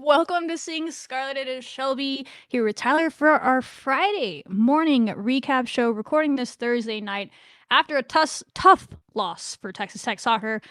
Welcome to Seeing Scarlet. It is Shelby here with Tyler for our Friday morning recap show, recording this Thursday night after a tough loss for Texas Tech soccer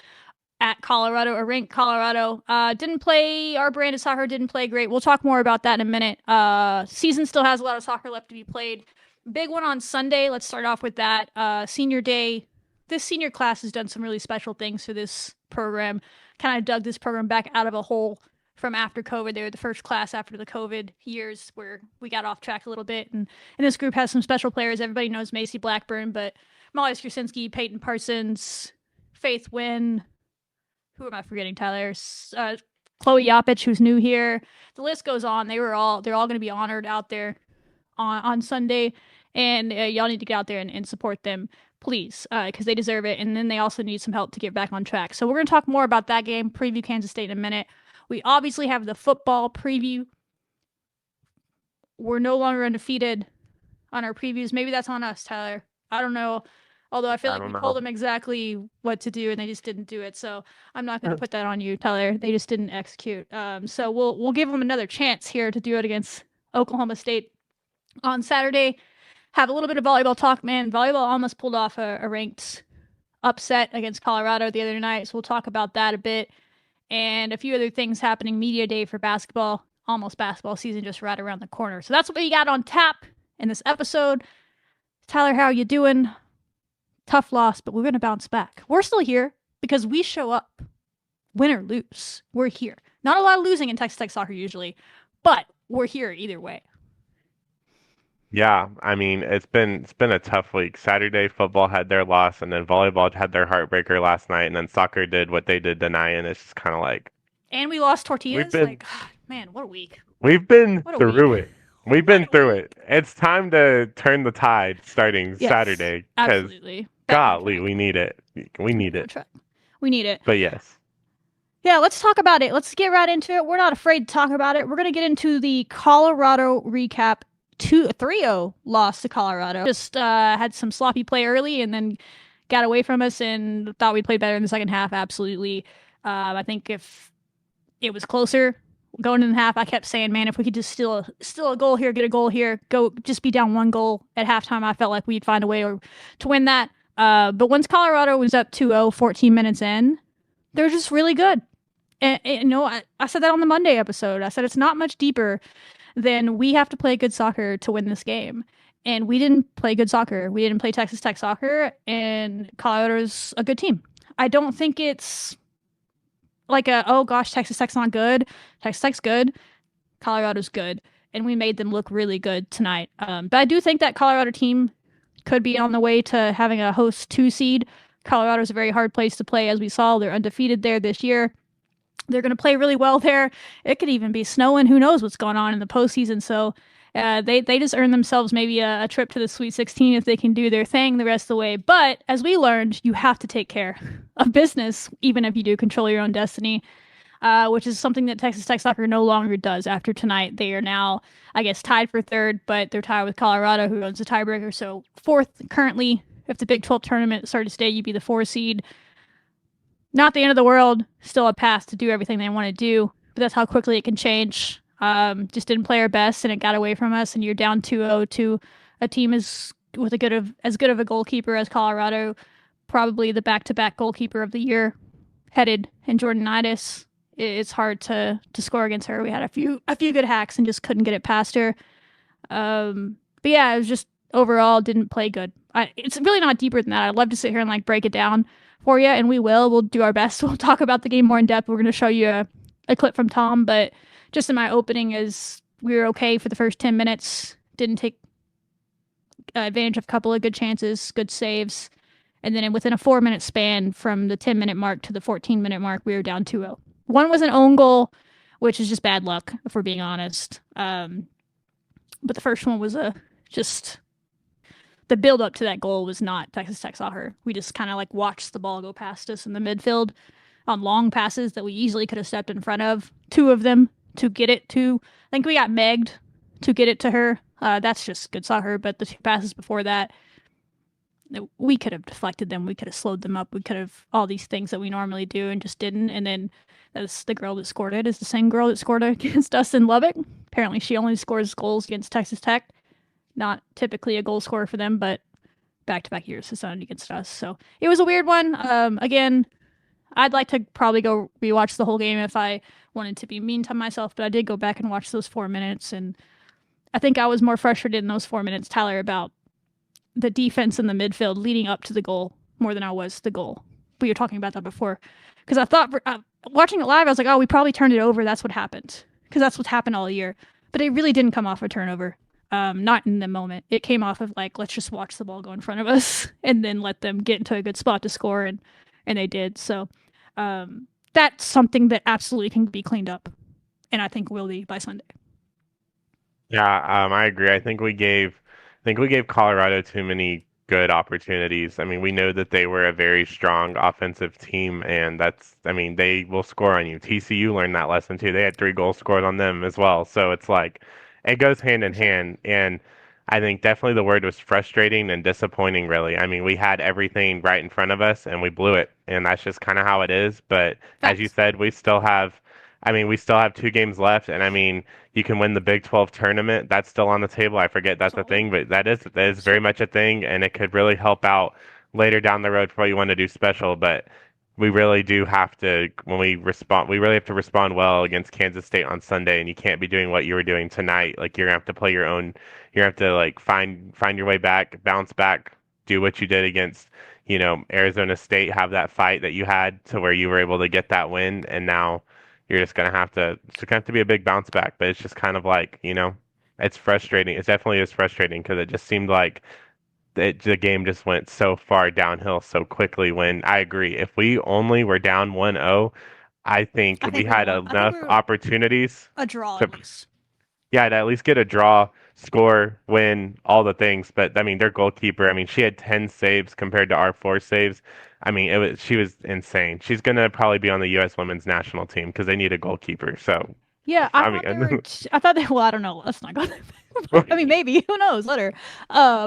at Colorado, a ranked Colorado. Didn't play our brand of soccer, didn't play great. We'll talk more about that in a minute. Season still has a lot of soccer left to be played. Big one on Sunday. Let's start off with that. Senior day. This senior class has done some really special things for this program. Kind of dug this program back out of a hole from after COVID. They were the first class after the COVID years where we got off track a little bit. And this group has some special players. Everybody knows Macy Blackburn, but Molly Krasinski, Peyton Parsons, Faith Wynn. Who am I forgetting, Tyler? Chloe Yapich, who's new here. The list goes on. They're all going to be honored out there on Sunday. And y'all need to get out there and support them, please, because they deserve it. And then they also need some help to get back on track. So we're going to talk more about that game, preview Kansas State in a minute. We obviously have the football preview. We're no longer undefeated on our previews. Maybe that's on us, Tyler. I don't know. Although I feel like we told them exactly what to do and they just didn't do it. So I'm not going to put that on you, Tyler. They just didn't execute. So we'll give them another chance here to do it against Oklahoma State on Saturday. Have a little bit of volleyball talk, man. Volleyball almost pulled off a ranked upset against Colorado the other night. So we'll talk about that a bit. And a few other things happening. Media day for basketball. Almost basketball season just right around the corner. So that's what we got on tap in this episode. Tyler, how are you doing? Tough loss, but we're going to bounce back. We're still here because we show up. Win or lose, we're here. Not a lot of losing in Texas Tech soccer usually, but we're here either way. Yeah, I mean it's been a tough week. Saturday football had their loss, and then volleyball had their heartbreaker last night, and then soccer did what they did tonight, and it's just kind of like and we lost Tortillas. been like, man, what a week. We've been What a through week. it. We've been through it. It's time to turn the tide starting Yes, Saturday because absolutely. golly, we need it. We need it. We need it. But yes. Yeah, let's talk about it. Let's get right into it. We're not afraid to talk about it. We're going to get into the Colorado recap. 3-0 loss to Colorado. Just had some sloppy play early and then got away from us and thought we played better in the second half. Absolutely. I think if it was closer going in the half, I kept saying, man, if we could just steal a goal here, get a goal here, go just be down one goal at halftime, I felt like we'd find a way to win that. But once Colorado was up 2-0, 14 minutes in, they're just really good. And I said that on the Monday episode. I said it's not much deeper then we have to play good soccer to win this game. And we didn't play good soccer. We didn't play Texas Tech soccer, and Colorado's a good team. I don't think it's like oh gosh, Texas Tech's not good. Texas Tech's good. Colorado's good. And we made them look really good tonight. But I do think that Colorado team could be on the way to having a host 2 seed. Colorado's a very hard place to play, as we saw. They're undefeated there this year. They're going to play really well there. It could even be snowing. Who knows what's going on in the postseason. So they just earned themselves maybe a trip to the Sweet 16 if they can do their thing the rest of the way. But as we learned, you have to take care of business, even if you do control your own destiny, which is something that Texas Tech soccer no longer does after tonight. They are now, I guess, tied for third, but they're tied with Colorado, who owns the tiebreaker. So fourth currently. If the Big 12 tournament started today, you'd be the 4 seed. Not the end of the world, still a path to do everything they want to do, but that's how quickly it can change. Just didn't play our best, and it got away from us, and you're down 2-0 to a team with as good of a goalkeeper as Colorado, probably the back-to-back goalkeeper of the year, headed in Jordanitis. It's hard to score against her. We had a few good hacks and just couldn't get it past her. But yeah, it was just overall didn't play good. It's really not deeper than that. I'd love to sit here and break it down for you, and we will. We'll do our best. We'll talk about the game more in depth. We're going to show you a clip from Tom, but just in my opening is we were okay for the first 10 minutes. Didn't take advantage of a couple of good chances, good saves, and then within a 4-minute span from the 10-minute mark to the 14-minute mark, we were down 2-0. One was an own goal, which is just bad luck, if we're being honest. But the first one was just the build up to that goal was not Texas Tech soccer. We just kind of watched the ball go past us in the midfield on long passes that we easily could have stepped in front of. 2 of them to get it to. I think we got megged to get it to her. That's just good soccer. But the 2 passes before that, we could have deflected them. We could have slowed them up. We could have all these things that we normally do and just didn't. And then that's the girl that scored it is the same girl that scored it against us in Lubbock. Apparently, she only scores goals against Texas Tech. Not typically a goal scorer for them, but back-to-back years has done it against us. So it was a weird one. Again, I'd like to probably go rewatch the whole game if I wanted to be mean to myself, but I did go back and watch those 4 minutes, and I think I was more frustrated in those 4 minutes, Tyler, about the defense in the midfield leading up to the goal more than I was the goal. We were talking about that before. Because I thought, watching it live, I was like, oh, we probably turned it over. That's what happened. Because that's what's happened all year. But it really didn't come off a turnover. Not in the moment. It came off of like, let's just watch the ball go in front of us and then let them get into a good spot to score, and they did. So that's something that absolutely can be cleaned up, and I think will be by Sunday. Yeah, I agree. I think we gave Colorado too many good opportunities. I mean, we know that they were a very strong offensive team, and I mean, they will score on you. TCU learned that lesson too. They had 3 goals scored on them as well. So it's like it goes hand in hand. And I think definitely the word was frustrating and disappointing, really. I mean, we had everything right in front of us and we blew it. And that's just kind of how it is. But as you Facts. said, we still have 2 games left. And I mean, you can win the Big 12 tournament. That's still on the table. I forget that's a thing, but that is very much a thing, and it could really help out later down the road for what you want to do special. But we really do have to, when we respond, we really have to respond well against Kansas State on Sunday, and you can't be doing what you were doing tonight. Like you're gonna have to play your own. You're gonna have to like find your way back, bounce back, do what you did against, Arizona State, have that fight that you had to where you were able to get that win, and now you're just gonna have to. It's gonna have to be a big bounce back. But it's just kind of like, it's frustrating. It definitely is frustrating because it just seemed like the game just went so far downhill so quickly. When I agree, if we only were down 1-0, I think I we think we had won. I think enough we were opportunities a draw to, at least. yeah, to at least get a draw, score, win, all the things. But I mean, their goalkeeper, I mean, she had 10 saves compared to our 4 saves. I mean, she was insane. She's gonna probably be on the U.S. women's national team because they need a goalkeeper. So, Yeah, I I thought there were. mean, I thought they. Well, I don't know. Let's not go there. I mean, maybe. Who knows? Let her.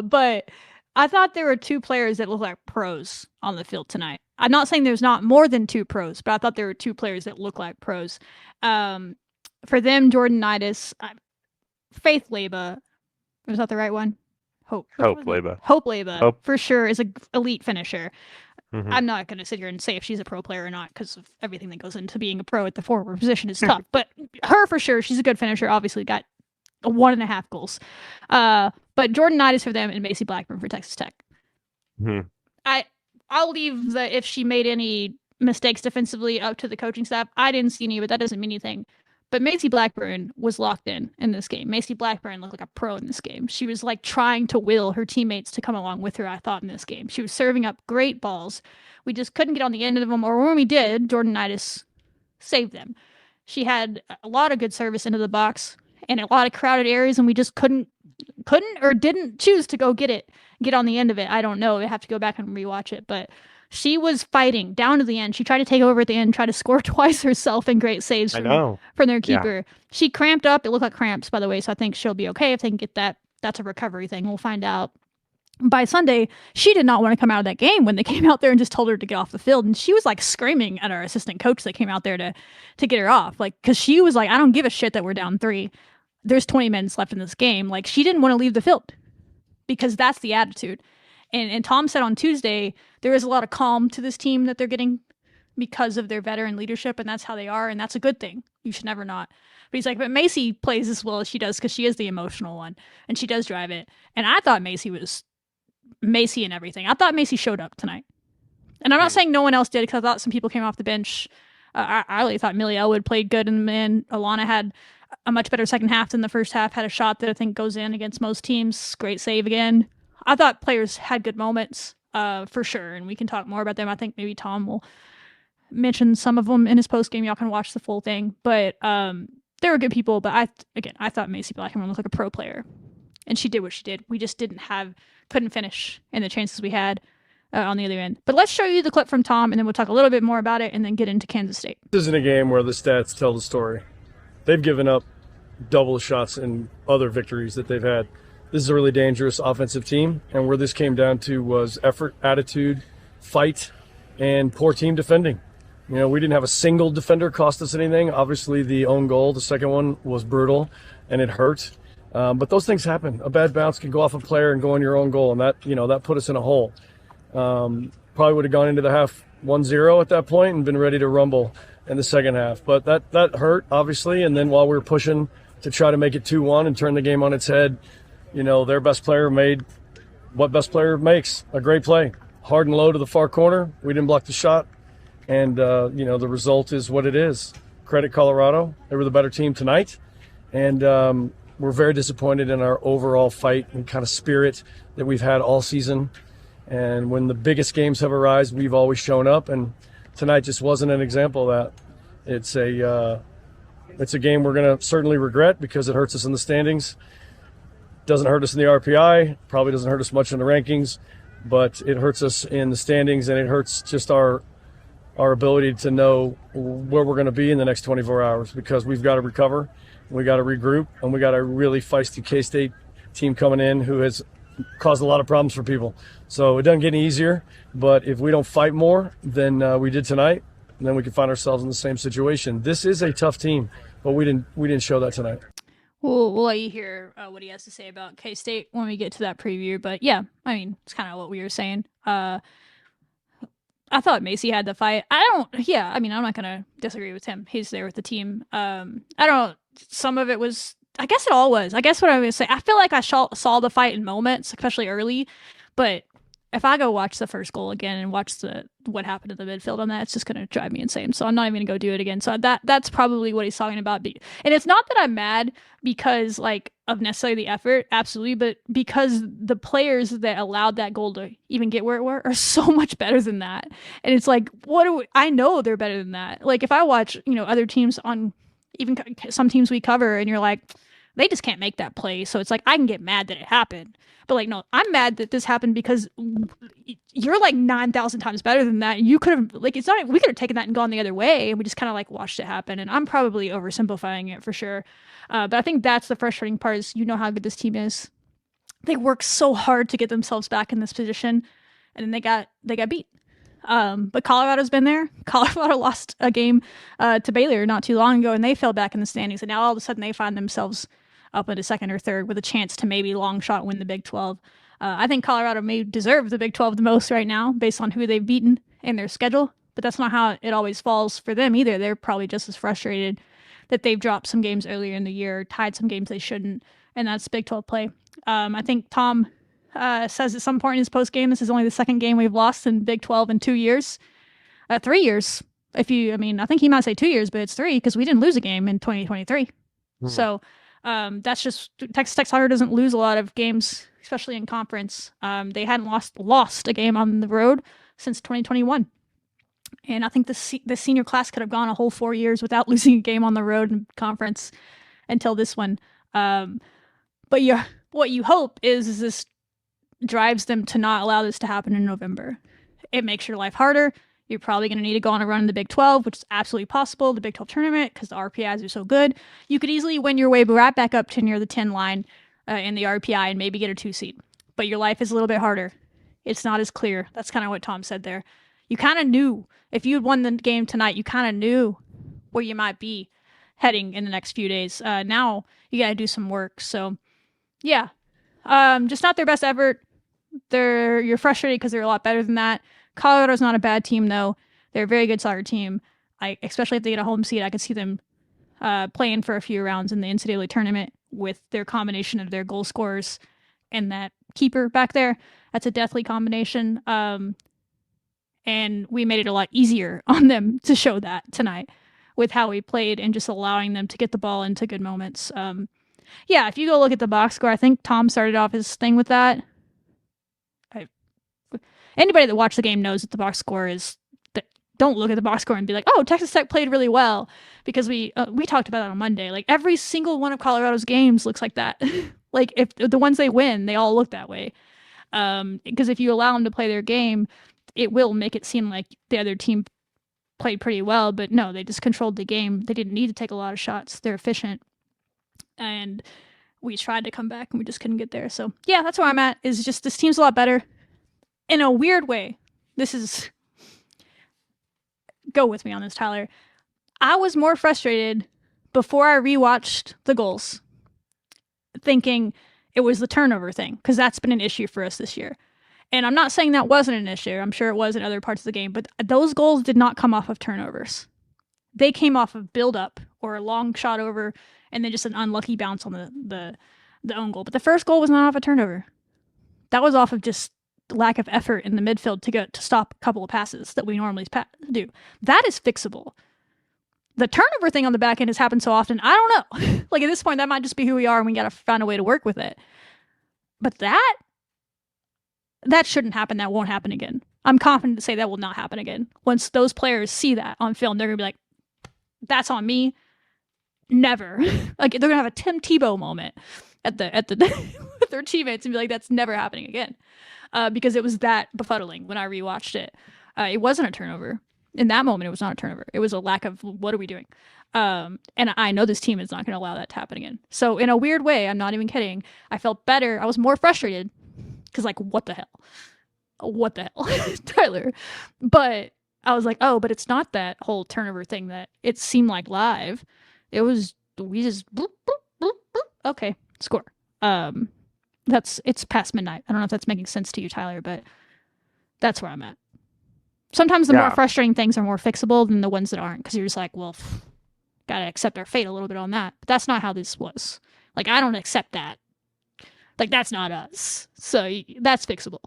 But I thought there were 2 players that looked like pros on the field tonight. I'm not saying there's not more than 2 pros, but I thought there were 2 players that look like pros. Um, for them, Jordanitis, Faith Leba, was that the right one? Hope. Which Hope one? Leba. Hope Leba Hope. for sure is a elite finisher. Hmm. I'm not going to sit here and say if she's a pro player or not because of everything that goes into being a pro at the forward position is tough. But her for sure, she's a good finisher. Obviously, got 1.5 goals. But Jordanitis for them and Macy Blackburn for Texas Tech. Hmm. I'll leave the if she made any mistakes defensively up to the coaching staff. I didn't see any, but that doesn't mean anything. But Macy Blackburn was locked in this game. Macy Blackburn looked like a pro in this game. She was like trying to will her teammates to come along with her, I thought, in this game. She was serving up great balls. We just couldn't get on the end of them, or when we did, Jordanitis saved them. She had a lot of good service into the box and a lot of crowded areas, and we just couldn't or didn't choose to go get on the end of it. I don't know. I have to go back and rewatch it, but she was fighting down to the end. She tried to take over at the end, try to score twice herself, and great saves I know. from their Yeah. keeper. She cramped up. It looked like cramps, by the way, so I think she'll be okay if they can get that. That's a recovery thing. We'll find out by Sunday. She did not want to come out of that game when they came out there and just told her to get off the field, and she was like screaming at our assistant coach that came out there to get her off, like, because she was like, I don't give a shit that we're down 3. There's 20 minutes left in this game. Like, she didn't want to leave the field because that's the attitude. And Tom said on Tuesday, there is a lot of calm to this team that they're getting because of their veteran leadership, and that's how they are, and that's a good thing. You should never not. But he's like, but Macy plays as well as she does because she is the emotional one, and she does drive it. And I thought Macy was Macy and everything. I thought Macy showed up tonight. And I'm not saying no one else did because I thought some people came off the bench. I really thought Millie Elwood played good, and Alana had a much better second half than the first half, had a shot that I think goes in against most teams. Great save again. I thought players had good moments, for sure, and we can talk more about them. I think maybe Tom will mention some of them in his post game. Y'all can watch the full thing, but there were good people. But I thought Macy Blackman looked like a pro player, and she did what she did. We just couldn't finish in the chances we had on the other end. But let's show you the clip from Tom, and then we'll talk a little bit more about it, and then get into Kansas State. This isn't a game where the stats tell the story. They've given up double shots in other victories that they've had. this is a really dangerous offensive team, and where this came down to was effort, attitude, fight, and poor team defending. We didn't have a single defender cost us anything. Obviously, the own goal, the second one, was brutal, and it hurt. But those things happen. A bad bounce can go off a player and go in your own goal, and that put us in a hole. Probably would have gone into the half 1-0 at that point and been ready to rumble in the second half. But that hurt, obviously, and then while we were pushing to try to make it 2-1 and turn the game on its head, their best player made what best player makes, a great play. Hard and low to the far corner. We didn't block the shot. And, the result is what it is. Credit Colorado. They were the better team tonight. And we're very disappointed in our overall fight and kind of spirit that we've had all season. And when the biggest games have arisen, we've always shown up. And tonight just wasn't an example of that. It's a game we're going to certainly regret because it hurts us in the standings. Doesn't hurt us in the RPI, probably doesn't hurt us much in the rankings, but it hurts us in the standings, and it hurts just our ability to know where we're going to be in the next 24 hours because we've got to recover, we got to regroup, and we got a really feisty K-State team coming in who has caused a lot of problems for people. So it doesn't get any easier, but if we don't fight more than we did tonight, then we can find ourselves in the same situation. This is a tough team, but we didn't show that tonight. We'll let you hear what he has to say about K-State when we get to that preview. But yeah, it's kind of what we were saying. I thought Macy had the fight. I'm not going to disagree with him. He's there with the team. Some of it was, I guess it all was. I guess what I would say, I feel like I saw the fight in moments, especially early. But if I go watch the first goal again and watch what happened in the midfield on that, it's just going to drive me insane. So I'm not even going to go do it again. So that's probably what he's talking about. And it's not that I'm mad because of necessarily the effort, absolutely, but because the players that allowed that goal to even get where it were are so much better than that. And it's I know they're better than that. If I watch, other teams on even some teams we cover and you're like, they just can't make that play. So it's I can get mad that it happened. But no, I'm mad that this happened because you're 9,000 times better than that. And you could have we could have taken that and gone the other way. And we just kind of watched it happen. And I'm probably oversimplifying it for sure. But I think that's the frustrating part is how good this team is. They worked so hard to get themselves back in this position. And then they got beat. But Colorado's been there. Colorado lost a game to Baylor not too long ago, and they fell back in the standings. And now all of a sudden they find themselves up into second or third with a chance to maybe long shot win the Big 12. I think Colorado may deserve the Big 12 the most right now based on who they've beaten in their schedule, but that's not how it always falls for them either. They're probably just as frustrated that they've dropped some games earlier in the year, tied some games they shouldn't, and that's Big 12 play. I think Tom says at some point in his post game, this is only the second game we've lost in Big 12 in 2 years. 3 years. I think he might say 2 years, but it's 3 because we didn't lose a game in 2023. So that's just Texas Tech soccer doesn't lose a lot of games, especially in conference. They hadn't lost a game on the road since 2021. And I think the senior class could have gone a whole 4 years without losing a game on the road in conference until this one. But what you hope is this drives them to not allow this to happen in November. It makes your life harder. You're probably going to need to go on a run in the Big 12, which is absolutely possible, the Big 12 tournament, because the RPIs are so good. You could easily win your way right back up to near the 10 line in the RPI and maybe get a 2 seed. But your life is a little bit harder. It's not as clear. That's kind of what Tom said there. You kind of knew. If you had won the game tonight, you kind of knew where you might be heading in the next few days. Now you got to do some work. So, yeah. Just not their best effort. You're frustrated because they're a lot better than that. Colorado's not a bad team, though. They're a very good soccer team. Especially if they get a home seat, I could see them playing for a few rounds in the NCAA tournament with their combination of their goal scorers and that keeper back there. That's a deathly combination. And we made it a lot easier on them to show that tonight with how we played and just allowing them to get the ball into good moments. If you go look at the box score, I think Tom started off his thing with that. Anybody that watched the game knows that the box score is. Don't look at the box score and be like, "Oh, Texas Tech played really well," because we talked about it on Monday. Every single one of Colorado's games looks like that. If the ones they win, they all look that way. Because if you allow them to play their game, it will make it seem like the other team played pretty well. But no, they just controlled the game. They didn't need to take a lot of shots. They're efficient. And we tried to come back and we just couldn't get there. So yeah, that's where I'm at, is just this team's a lot better. In a weird way, go with me on this, Tyler. I was more frustrated before I rewatched the goals, thinking it was the turnover thing, because that's been an issue for us this year. And I'm not saying that wasn't an issue. I'm sure it was in other parts of the game, but those goals did not come off of turnovers. They came off of build-up or a long shot over and then just an unlucky bounce on the own goal. But the first goal was not off a turnover. That was off of just lack of effort in the midfield to stop a couple of passes that we normally do. That is fixable. The turnover thing on the back end has happened so often, I don't know. Like, at this point, that might just be who we are, and we got to find a way to work with it. But that shouldn't happen. That won't happen again. I'm confident to say that will not happen again. Once those players see that on film, they're going to be like, that's on me. Never. Like, they're going to have a Tim Tebow moment at the with their teammates and be like, that's never happening again. Because it was that befuddling when I rewatched it. It wasn't a turnover. In that moment, it was not a turnover. It was a lack of, what are we doing? And I know this team is not going to allow that to happen again. So in a weird way, I'm not even kidding, I felt better. I was more frustrated because, like, what the hell? What the hell, Tyler? But I was like, oh, but it's not that whole turnover thing that it seemed like live. It was, we just, boop, boop, boop, boop. Okay, score. It's past midnight. I don't know if that's making sense to you, Tyler, but that's where I'm at. Sometimes the more frustrating things are more fixable than the ones that aren't, because you're just like, well, gotta accept our fate a little bit on that. But that's not how this was. Like, I don't accept that. Like, that's not us. So that's fixable.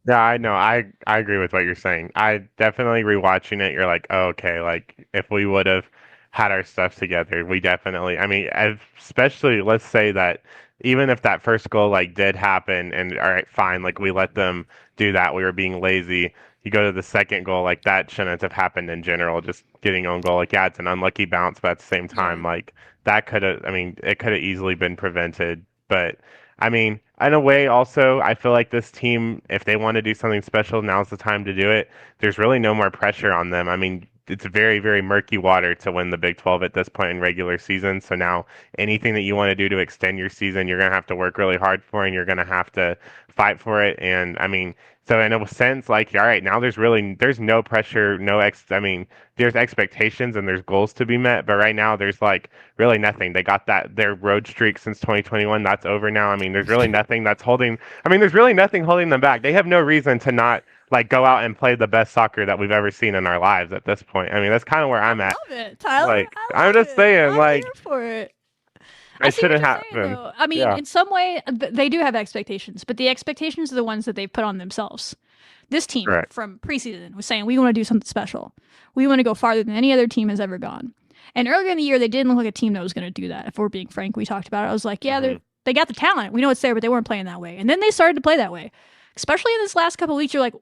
Yeah, I know. I agree with what you're saying. I definitely rewatching it, you're like, oh, okay, like, if we would have had our stuff together, we definitely, I mean, especially, let's say that even if that first goal, like, did happen and, all right, fine, like, we let them do that, we were being lazy. You go to the second goal, like, that shouldn't have happened in general, just getting own goal. Like, yeah, it's an unlucky bounce, but at the same time, like, that could have, I mean, it could have easily been prevented. But, I mean, in a way, also, I feel like this team, if they want to do something special, now's the time to do it. There's really no more pressure on them. I mean, it's very, very murky water to win the Big 12 at this point in regular season. So now anything that you want to do to extend your season, you're going to have to work really hard for, and you're going to have to fight for it. And, I mean, so in a sense, like, all right, now there's no pressure, I mean, there's expectations and there's goals to be met, but right now there's, like, really nothing. They got their road streak since 2021. That's over now. I mean, there's really nothing there's really nothing holding them back. They have no reason to not, like, go out and play the best soccer that we've ever seen in our lives at this point. I mean, that's kind of where I'm at. I love it, Tyler. Like, I'm just saying, I'm like, here for it. it shouldn't happen. I mean, in some way, they do have expectations, but the expectations are the ones that they've put on themselves. This team from preseason was saying, we want to do something special. We want to go farther than any other team has ever gone. And earlier in the year, they didn't look like a team that was going to do that. If we're being frank, we talked about it. I was like, yeah, they got the talent. We know it's there, but they weren't playing that way. And then they started to play that way. Especially in this last couple of weeks, you're like,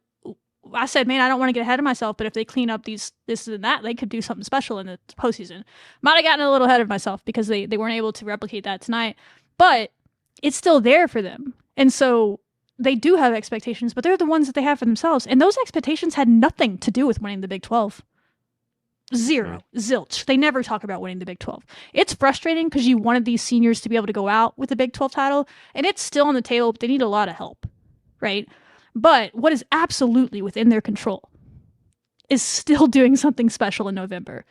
I said, man, I don't want to get ahead of myself, but if they clean up this and that, they could do something special in the postseason. Might have gotten a little ahead of myself because they weren't able to replicate that tonight, but it's still there for them. And so they do have expectations, but they're the ones that they have for themselves. And those expectations had nothing to do with winning the Big 12. Zero. Zilch. They never talk about winning the Big 12. It's frustrating because you wanted these seniors to be able to go out with the Big 12 title, and it's still on the table, but they need a lot of help, right? But what is absolutely within their control is still doing something special in November.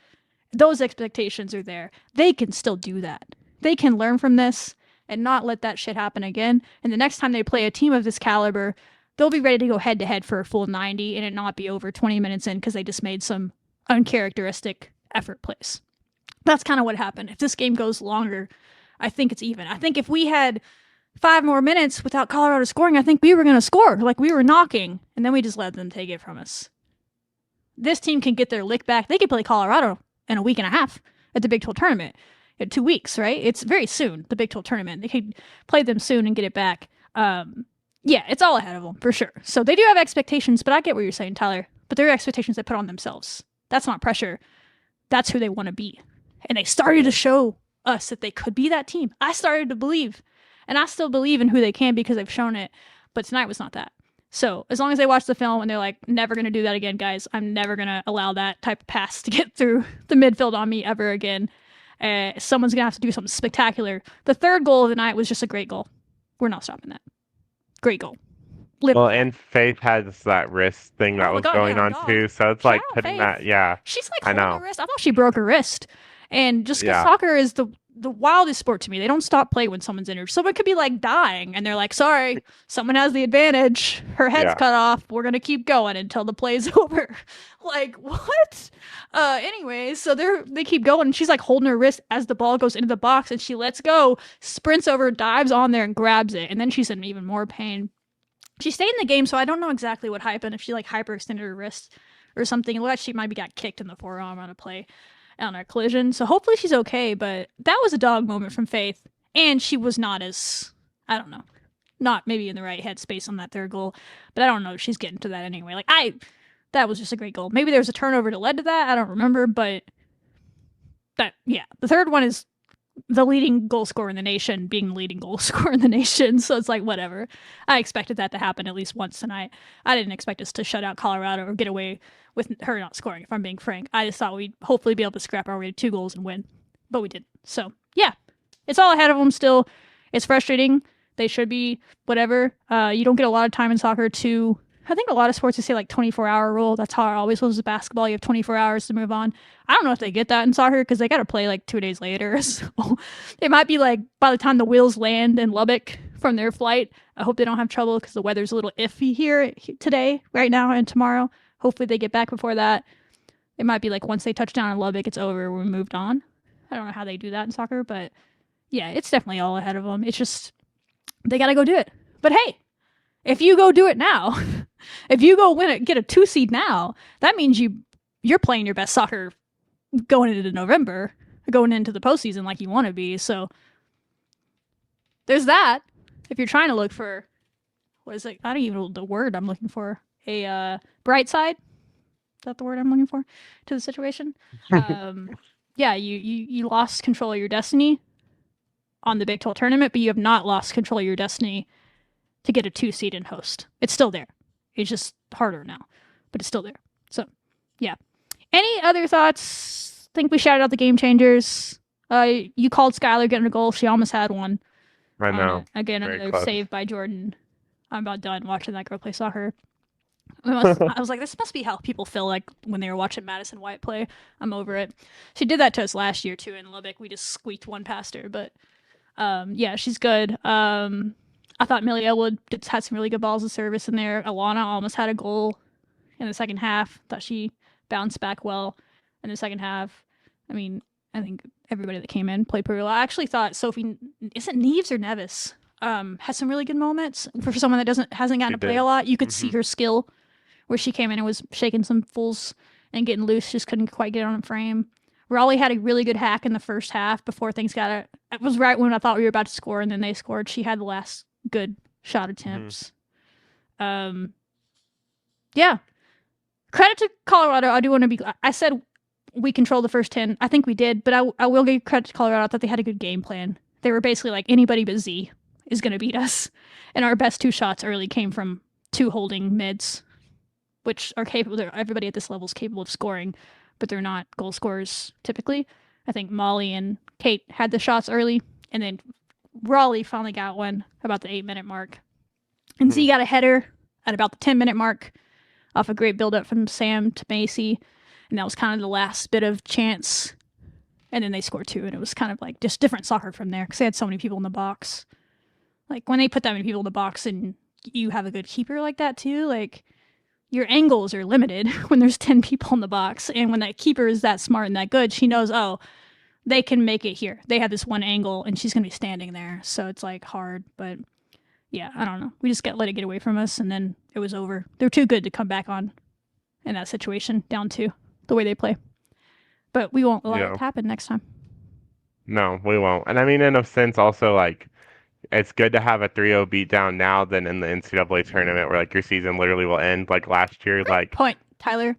Those expectations are there. They can still do that. They can learn from this and not let that shit happen again. And the next time they play a team of this caliber, they'll be ready to go head-to-head for a full 90 and it not be over 20 minutes in because they just made some uncharacteristic effort plays. That's kind of what happened. If this game goes longer, I think it's even. I think if we had 5 more minutes without Colorado scoring, I think we were going to score. Like, we were knocking, and then we just let them take it from us. This team can get their lick back. They could play Colorado in a week and a half at the Big 12 tournament. In 2 weeks, right? It's very soon, the Big 12 tournament. They could play them soon and get it back. Yeah, it's all ahead of them, for sure. So they do have expectations, but I get what you're saying, Tyler. But they're expectations they put on themselves. That's not pressure. That's who they want to be. And they started to show us that they could be that team. I started to believe. And I still believe in who they can because they've shown it. But tonight was not that. So as long as they watch the film and they're like, never going to do that again, guys. I'm never going to allow that type of pass to get through the midfield on me ever again. Someone's gonna have to do something spectacular. The third goal of the night was just a great goal. We're not stopping that. Great goal. Well, and Faith has that wrist thing that was going on too, so it's like putting that. Yeah, she's like I holding know. her wrist. I thought she broke her wrist. And just because Yeah. soccer is the wildest sport to me, they don't stop play when someone's injured. Someone could be like dying, and they're like, "Sorry, someone has the advantage. Her head's Yeah. cut off. We're gonna keep going until the play's over." Like what? Anyways, so they keep going, and she's like holding her wrist as the ball goes into the box, and she lets go, sprints over, dives on there, and grabs it, and then she's in even more pain. She stayed in the game, so I don't know exactly what happened. If she like hyperextended her wrist or something, it looked like she maybe got kicked in the forearm on a play. On our collision, so hopefully she's okay, but that was a dog moment from Faith, and she was not as, I don't know, not maybe in the right headspace on that third goal, but I don't know if she's getting to that anyway. Like, that was just a great goal. Maybe there was a turnover that led to that, I don't remember, but that, yeah, the third one is the leading goal scorer in the nation being the leading goal scorer in the nation, so it's like, whatever. I expected that to happen at least once tonight. I didn't expect us to shut out Colorado or get away with her not scoring, if I'm being frank. I just thought we'd hopefully be able to scrap our way to 2 goals and win, but we didn't. So, yeah, it's all ahead of them still. It's frustrating. They should be, whatever. You don't get a lot of time in soccer to, I think a lot of sports, they say like 24-hour rule. That's how it always was with basketball. You have 24 hours to move on. I don't know if they get that in soccer because they got to play like 2 days later. So it might be like by the time the wheels land in Lubbock from their flight, I hope they don't have trouble because the weather's a little iffy here today, right now, and tomorrow. Hopefully they get back before that. It might be like once they touch down in Lubbock, it's over. We moved on. I don't know how they do that in soccer, but yeah, it's definitely all ahead of them. It's just, they got to go do it. But hey, if you go do it now, if you go win it, get a 2 seed now, that means you're playing your best soccer going into November, going into the postseason like you want to be. So there's that. If you're trying to look for, what is it? I don't even know the word I'm looking for. A bright side. Is that the word I'm looking for to the situation? Yeah, you lost control of your destiny on the Big 12 tournament, but you have not lost control of your destiny to get a 2 seed and host. It's still there. It's just harder now, but it's still there. So, yeah. Any other thoughts? Think we shouted out the game changers. You called Skylar getting a goal. She almost had one. I know. Again, Very another close. save by Jordan. I'm about done watching that girl play soccer. I was like, this must be how people feel like when they were watching Madison White play. I'm over it. She did that to us last year too in Lubbock. We just squeaked one past her, but yeah, she's good. I thought Millie Elwood had some really good balls of service in there. Alana almost had a goal in the second half. Thought she bounced back well in the second half. I mean, I think everybody that came in played pretty well. I actually thought Sophie, is it Neves or Nevis? Had some really good moments for someone that hasn't gotten to play a lot. You could see her skill where she came in and was shaking some fools and getting loose, just couldn't quite get on a frame. Raleigh had a really good hack in the first half before things got it was right when I thought we were about to score, and then they scored. She had the last good shot attempts. Yeah. Credit to Colorado. I do want to be, I said we controlled the first 10. I think we did, but I will give credit to Colorado. I thought they had a good game plan. They were basically like, anybody but Z is going to beat us. And our best 2 shots early came from 2 holding mids, which are capable. Everybody at this level is capable of scoring, but they're not goal scorers typically. I think Molly and Kate had the shots early, and then Raleigh finally got one about the 8-minute mark. And Z got a header at about the 10-minute mark off a great build-up from Sam to Macy. And that was kind of the last bit of chance. And then they scored 2, and it was kind of like just different soccer from there because they had so many people in the box. Like, when they put that many people in the box and you have a good keeper like that too, like, your angles are limited when there's 10 people in the box. And when that keeper is that smart and that good, she knows, oh, they can make it here. They have this one angle, and she's going to be standing there. So it's, like, hard. But, yeah, I don't know. We just let it get away from us, and then it was over. They're too good to come back on in that situation, down 2, the way they play. But we won't let it happen next time. No, we won't. And I mean, in a sense, also, like, it's good to have a 3-0 beatdown now than in the NCAA tournament where, like, your season literally will end, like, last year. Great like point, Tyler.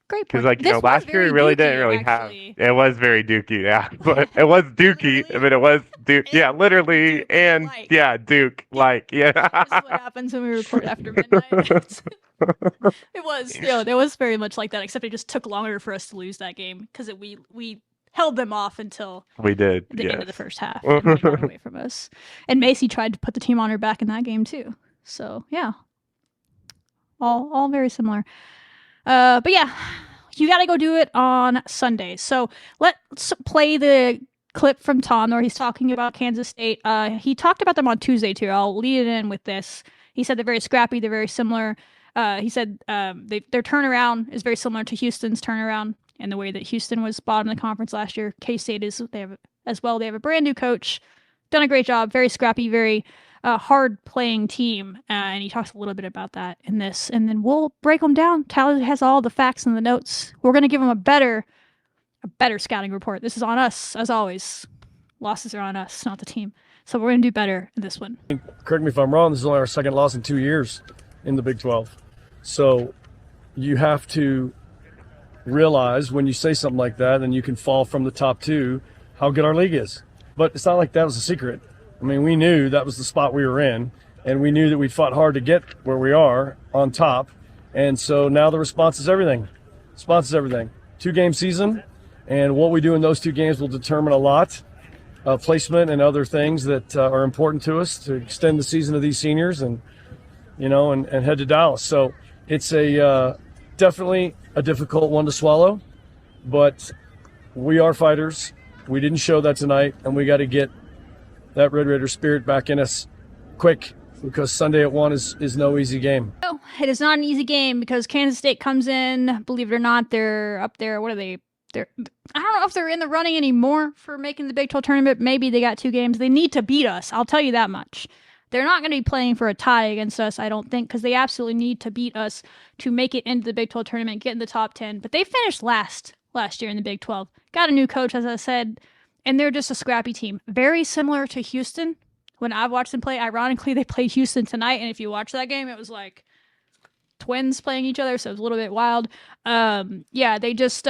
Great point. Because, like, you know, last year we really didn't really have... It was very dookie, yeah. But it was dookie. I mean, it was Duke. Yeah, literally. And, like, yeah, Duke. Like, yeah. This is what happens when we record after midnight. It was very much like that, except it just took longer for us to lose that game because we held them off until We did. the yes. end of the first half and they got away from us. And Macy tried to put the team on her back in that game too. So yeah, all very similar. But yeah, you got to go do it on Sunday. So let's play the clip from Tom where he's talking about Kansas State. He talked about them on Tuesday too. I'll lead it in with this. He said they're very scrappy. They're very similar. He said their turnaround is very similar to Houston's turnaround in the way that Houston was bottom of the conference last year. K-State they have a brand new coach, done a great job, very scrappy, very hard playing team. And he talks a little bit about that in this. And then we'll break them down. Tyler has all the facts and the notes. We're going to give them a better scouting report. This is on us, as always. Losses are on us, not the team. So we're going to do better in this one. Correct me if I'm wrong, this is only our second loss in 2 years in the Big 12. So you have to realize when you say something like that, and you can fall from the top two, how good our league is. But it's not like that was a secret. I mean, we knew that was the spot we were in, and we knew that we fought hard to get where we are on top. And so now the response is everything. Response is everything. 2-game season, and what we do in those 2 games will determine a lot. Placement and other things that are important to us to extend the season of these seniors and head to Dallas. So it's definitely a difficult one to swallow, but we are fighters. We didn't show that tonight, and we got to get that Red Raider spirit back in us quick, because Sunday at 1 is no easy game. No, it is not an easy game because Kansas State comes in, believe it or not, they're up there. What are they? I don't know if they're in the running anymore for making the Big 12 tournament. Maybe they got 2 games. They need to beat us. I'll tell you that much. They're not going to be playing for a tie against us, I don't think, because they absolutely need to beat us to make it into the Big 12 tournament, get in the top 10. But they finished last year in the Big 12. Got a new coach, as I said, and they're just a scrappy team. Very similar to Houston. When I've watched them play, ironically, they played Houston tonight, and if you watch that game, it was like twins playing each other, so it was a little bit wild. They just...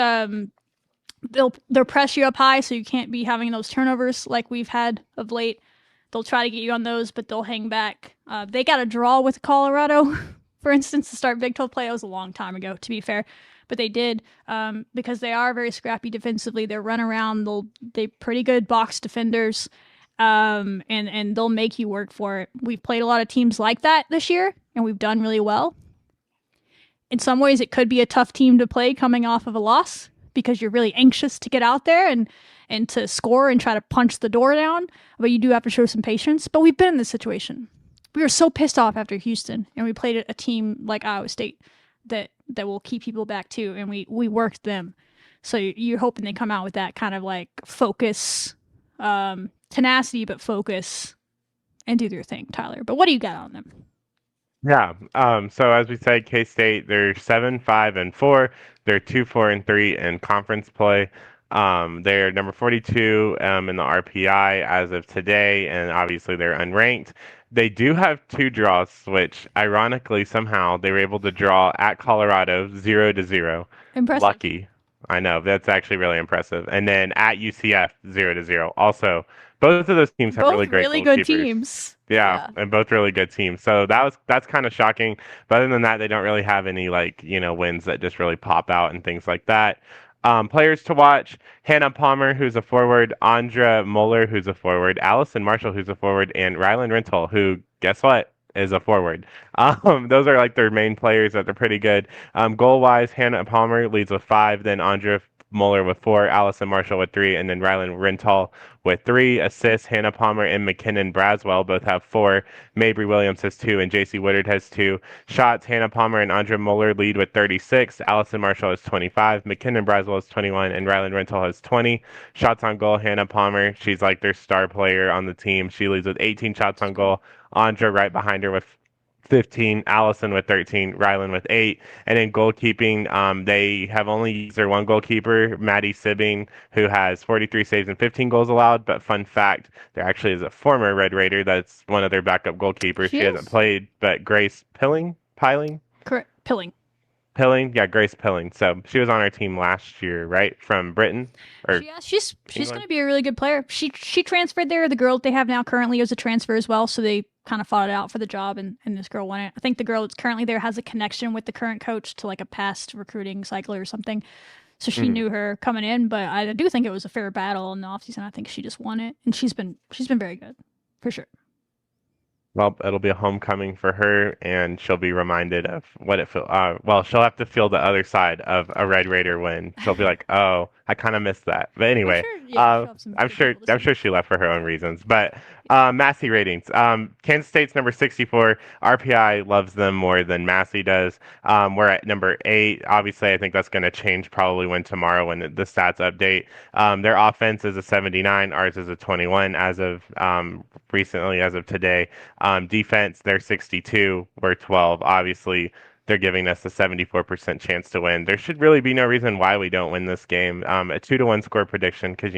They'll press you up high, so you can't be having those turnovers like we've had of late. They'll try to get you on those, but they'll hang back. They got a draw with Colorado, for instance, to start Big 12 play. It was a long time ago, to be fair, but they did because they are very scrappy defensively. They run around. They're pretty good box defenders, and they'll make you work for it. We've played a lot of teams like that this year, and we've done really well. In some ways, it could be a tough team to play coming off of a loss, because you're really anxious to get out there and to score and try to punch the door down. But you do have to show some patience. But we've been in this situation. We were so pissed off after Houston, and we played a team like Iowa State that will keep people back too, and we worked them. So you're hoping they come out with that kind of like focus, tenacity, but focus, and do their thing, Tyler. But what do you got on them? Yeah. So as we said, K-State, they're 7-5-4. They're 2-4-3 in conference play. They're number 42 in the RPI as of today, and obviously they're unranked. They do have 2 draws, which ironically somehow they were able to draw at Colorado 0-0. Impressive. Lucky. I know, that's actually really impressive. And then at UCF 0-0. Also, both of those teams have really great really good goalkeepers. Teams. Yeah, and both really good teams. So that's kind of shocking. But other than that, they don't really have any wins that just really pop out and things like that. Players to watch: Hannah Palmer, who's a forward; Andra Moeller, who's a forward; Allison Marshall, who's a forward; and Rylan Rental, who, guess what, is a forward. Those are like their main players that they're pretty good. Goal-wise, Hannah Palmer leads with 5, then Andra Moeller with 4, Allison Marshall with 3, and then Rylan Rental with 3. Assists, Hannah Palmer and McKinnon Braswell both have 4. Mabry Williams has 2, and JC Woodard has 2. Shots, Hannah Palmer and Andra Moeller lead with 36. Allison Marshall has 25. McKinnon Braswell has 21, and Rylan Rental has 20. Shots on goal, Hannah Palmer, she's like their star player on the team. She leads with 18 shots on goal. Andra right behind her with 15, Allison with 13, Rylan with 8. And in goalkeeping, they have only used their one goalkeeper, Maddie Sibbing, who has 43 saves and 15 goals allowed. But fun fact, there actually is a former Red Raider that's one of their backup goalkeepers. She hasn't played, but Grace Piling? Correct. Pilling. Yeah, Grace Pilling. So she was on our team last year, right? From Britain? She's going to be a really good player. She transferred there. The girl that they have now currently is a transfer as well, so they kind of fought it out for the job, and this girl won it. I think the girl that's currently there has a connection with the current coach to like a past recruiting cycle or something. So she knew her coming in, but I do think it was a fair battle in the offseason. I think she just won it, and she's been very good, for sure. Well, it'll be a homecoming for her, and she'll be reminded of what it feels. Well, she'll have to feel the other side of a Red Raider win. She'll be like, "Oh, I kind of missed that." But anyway, I'm sure she left for her own reasons. But Massey ratings. Kansas State's number 64. RPI loves them more than Massey does. We're at number 8. Obviously, I think that's going to change probably when the stats update. Their offense is a 79. Ours is a 21 as of recently, as of today. Defense, they're 62. We're 12. Obviously, they're giving us a 74% chance to win. There should really be no reason why we don't win this game. A 2-1 score prediction, because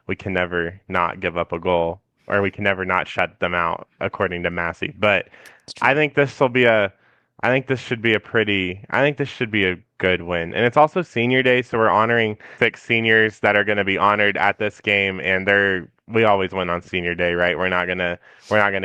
we can never not give up a goal, or we can never not shut them out, according to Massey. But I think this should be a good win. And it's also senior day, so we're honoring 6 seniors that are going to be honored at this game, and we always win on senior day, right? We're not gonna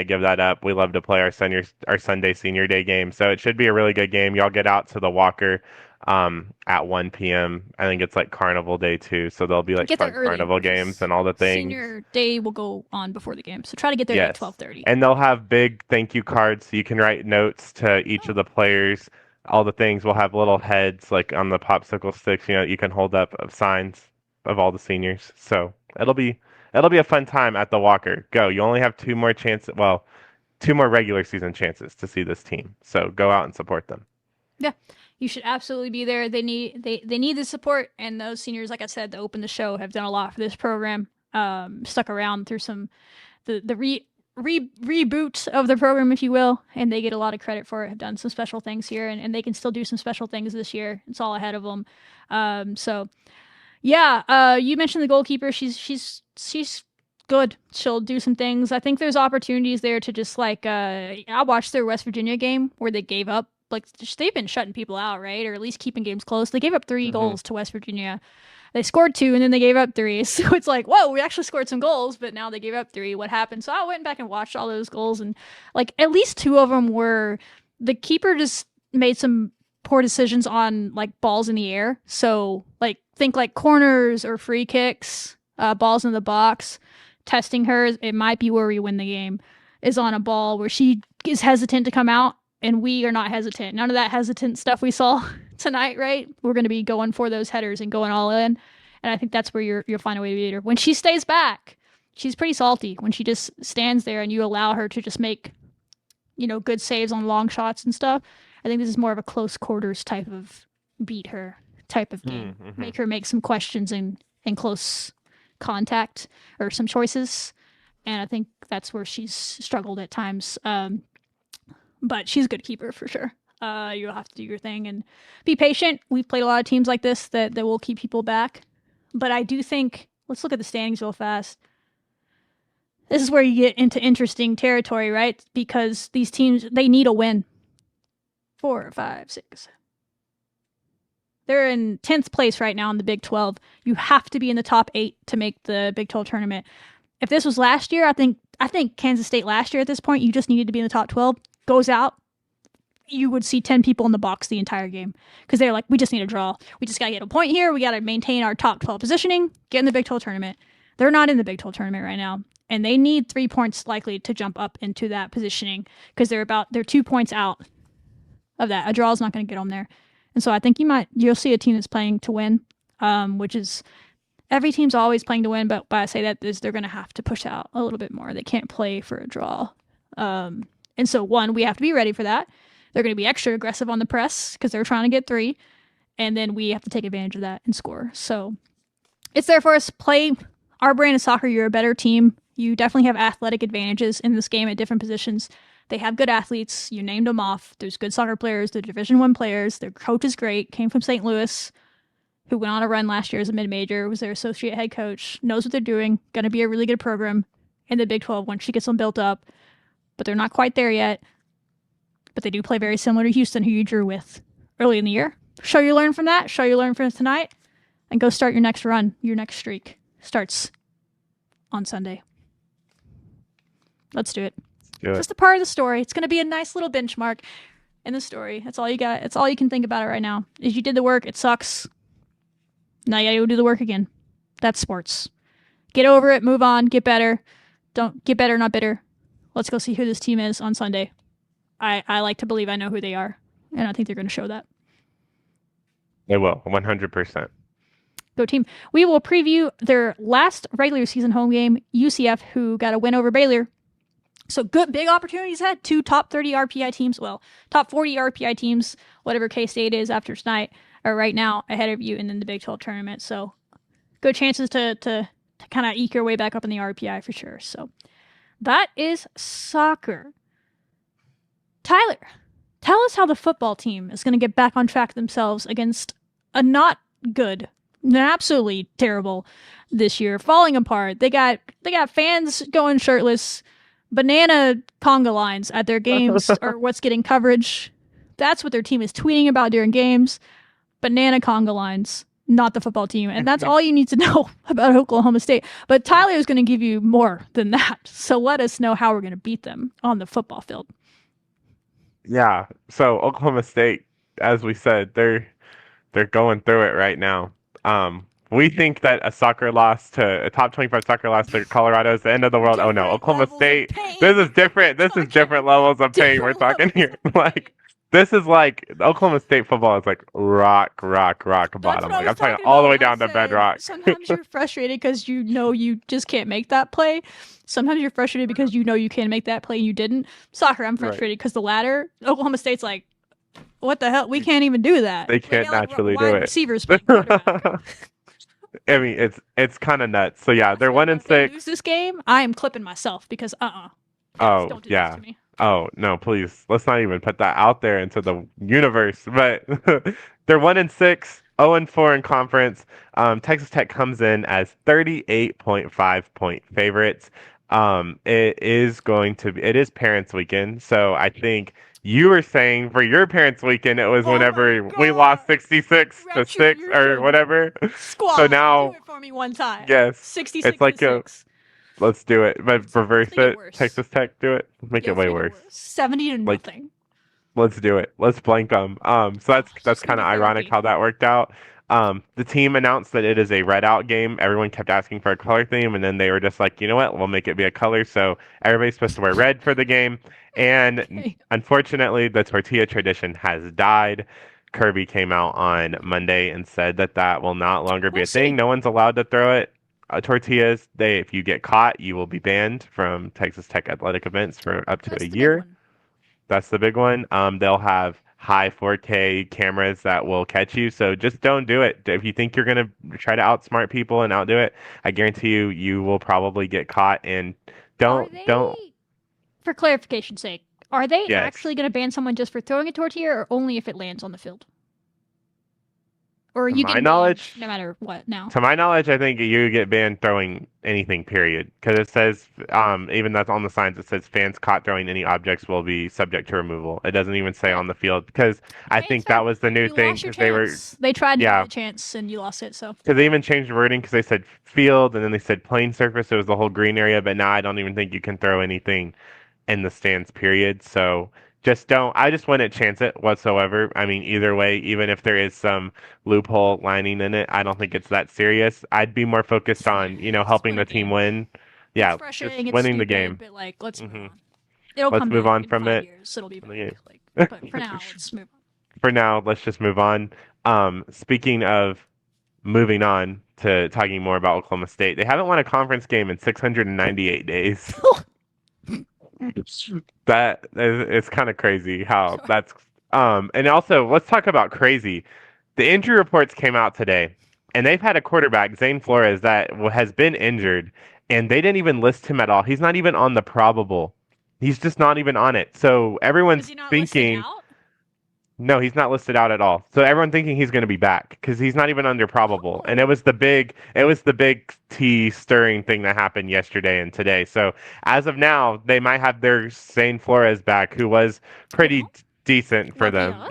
give that up. We love to play our Sunday senior day game, so it should be a really good game. Y'all get out to the Walker at 1 p.m. I think it's like Carnival Day too, so there'll be like fun carnival games and all the things. Senior day will go on before the game, so try to get there at 12:30. And they'll have big thank you cards, so you can write notes to each of the players. All the things will have little heads like on the popsicle sticks. You can hold up of signs of all the seniors. So it'll be a fun time at the Walker. Go. You only have 2 more chances. Well, 2 more regular season chances to see this team. So go out and support them. Yeah, you should absolutely be there. They need the support, and those seniors, like I said, that opened the show, have done a lot for this program. Stuck around through the reboot of the program, if you will, and they get a lot of credit for it. Have done some special things here, and they can still do some special things this year. It's all ahead of them. You mentioned the goalkeeper. She's good. She'll do some things. I think there's opportunities there to just I watched their West Virginia game where they gave up. They've been shutting people out, right? Or at least keeping games close. They gave up 3 goals to West Virginia. They scored 2 and then they gave up 3. So it's like, whoa, we actually scored some goals, but now they gave up 3. What happened? So I went back and watched all those goals, and at least 2 of them were the keeper just made some poor decisions on balls in the air. So think corners or free kicks, balls in the box. Testing her, it might be where we win the game, is on a ball where she is hesitant to come out, and we are not hesitant. None of that hesitant stuff we saw tonight, right? We're going to be going for those headers and going all in, and I think that's where you'll find a way to beat her. When she stays back, she's pretty salty. When she just stands there and you allow her to just make, good saves on long shots and stuff, I think this is more of a close quarters type of beat her type of game. Make her make some questions in close contact or some choices, and I think that's where she's struggled at times, but she's a good keeper for sure. You'll have to do your thing and be patient. We've played a lot of teams like this that will keep people back, but I do think, let's look at the standings real fast. This is where you get into interesting territory, right? Because these teams, they need a win. 4, 5, 6. They're in 10th place right now in the Big 12. You have to be in the top 8 to make the Big 12 tournament. If this was last year, I think Kansas State last year at this point, you just needed to be in the top 12. Goes out, you would see 10 people in the box the entire game. Because they're like, we just need a draw. We just got to get a point here. We got to maintain our top 12 positioning, get in the Big 12 tournament. They're not in the Big 12 tournament right now. And they need 3 points likely to jump up into that positioning. Because they're 2 points out of that. A draw is not going to get them there. And so I think you'll see a team that's playing to win, which is, every team's always playing to win, but I say that is they're going to have to push out a little bit more. They can't play for a draw. And so we have to be ready for that. They're going to be extra aggressive on the press because they're trying to get 3. And then we have to take advantage of that and score. So it's there for us. Play our brand of soccer. You're a better team. You definitely have athletic advantages in this game at different positions. They have good athletes. You named them off. There's good soccer players. They're Division I players. Their coach is great. Came from St. Louis, who went on a run last year as a mid-major, was their associate head coach, knows what they're doing, going to be a really good program in the Big 12 once she gets them built up. But they're not quite there yet. But they do play very similar to Houston, who you drew with early in the year. Show you learn from that. Show you learn from tonight. And go start your next run. Your next streak starts on Sunday. Let's do it. Just a part of the story. It's going to be a nice little benchmark in the story. That's all you got. It's all you can think about it right now. Is you did the work. It sucks. Now you gotta go do the work again. That's sports. Get over it, move on, get better. Don't get better, not bitter. Let's go see who this team is on Sunday. I like to believe I know who they are, and I think they're going to show that. They will, 100%. Go team. We will preview their last regular season home game, UCF, who got a win over Baylor. So good, big opportunities ahead. 2 top 30 RPI teams, well, top 40 RPI teams, whatever K-State is after tonight, or right now, ahead of you, and then the Big 12 tournament. So good chances to kind of eke your way back up in the RPI for sure. So that is soccer. Tyler, tell us how the football team is going to get back on track themselves against a not good, absolutely terrible this year, falling apart. They got fans going shirtless, banana conga lines at their games or what's getting coverage. That's what their team is tweeting about during games. Banana conga lines. Not the football team. And that's all you need to know about Oklahoma State. But Tyler is going to give you more than that. So let us know how we're going to beat them on the football field. Yeah. So Oklahoma State, as we said, they're going through it right now. We think that a top 25 soccer loss to Colorado is the end of the world. Oh no, Oklahoma State. This is different. This is different levels of pain we're talking here. Like, this is like Oklahoma State football is like rock bottom. Like, I'm talking all the way down to bedrock. Sometimes you're frustrated because you know you just can't make that play. Sometimes you're frustrated because you know you can make that play and you didn't. Soccer, I'm frustrated because the latter. Oklahoma State's like, what the hell? We can't even do that. They can't naturally do it. Receivers. I mean, it's kind of nuts. So yeah, they're 1-6. If they lose this game, I am clipping myself because Oh don't do yeah. this to me. Oh no, please. Let's not even put that out there into the universe. But they're 1-6, 0-4 in conference. Texas Tech comes in as 38.5 point favorites. It is Parents Weekend, so I think you were saying for your Parents Weekend it was whenever we lost 66-6 or whatever. Squad, so now do it for me one time. Yes, 66 it's like 6. Let's do it, but reverse it. Worse. Texas Tech, do it. Make it way worse. 70 to nothing. Let's do it. Let's blank them. So that's kind of ironic how that worked out. The team announced that it is a red out game. Everyone kept asking for a color theme, and then they were just like, you know what? We'll make it be a color. So everybody's supposed to wear red for the game. And unfortunately, the tortilla tradition has died. Kirby came out on Monday and said that will not longer be a thing. No one's allowed to throw it. Tortillas, if you get caught, you will be banned from Texas Tech athletic events for up to a year. That's the big one. They'll have high 4K cameras that will catch you, so just don't do it. If you think you're going to try to outsmart people and outdo it, I guarantee you will probably get caught. And don't. For clarification's sake, are they actually going to ban someone just for throwing a tortilla, or only if it lands on the field? Or you get banned no matter what now? To my knowledge, I think you get banned throwing anything, period. Because it says, even that's on the signs, it says fans caught throwing any objects will be subject to removal. It doesn't even say on the field. Because I think that was the new thing. They tried to give a chance and you lost it. So because they even changed the wording because they said field and then they said playing surface. It was the whole green area. But now I don't even think you can throw anything in the stands, period. So I just wouldn't chance it whatsoever. I mean, either way, even if there is some loophole lining in it, I don't think it's that serious. I'd be more focused on, helping the team win. Yeah, just winning the game. But let's move on. Let's move on from it. It'll be but for now, let's move on. For now, let's just move on. Speaking of moving on to talking more about Oklahoma State, they haven't won a conference game in 698 days. It's kind of crazy how that's and also let's talk about crazy. The injury reports came out today, and they've had a quarterback, Zane Flores, that has been injured, and they didn't even list him at all. He's not even on the probable. He's just not even on it. So everyone's thinking no, he's not listed out at all. So everyone's thinking he's going to be back because he's not even under probable. And it was the big tea stirring thing that happened yesterday and today. So as of now, they might have their Zane Flores back, who was pretty decent for them.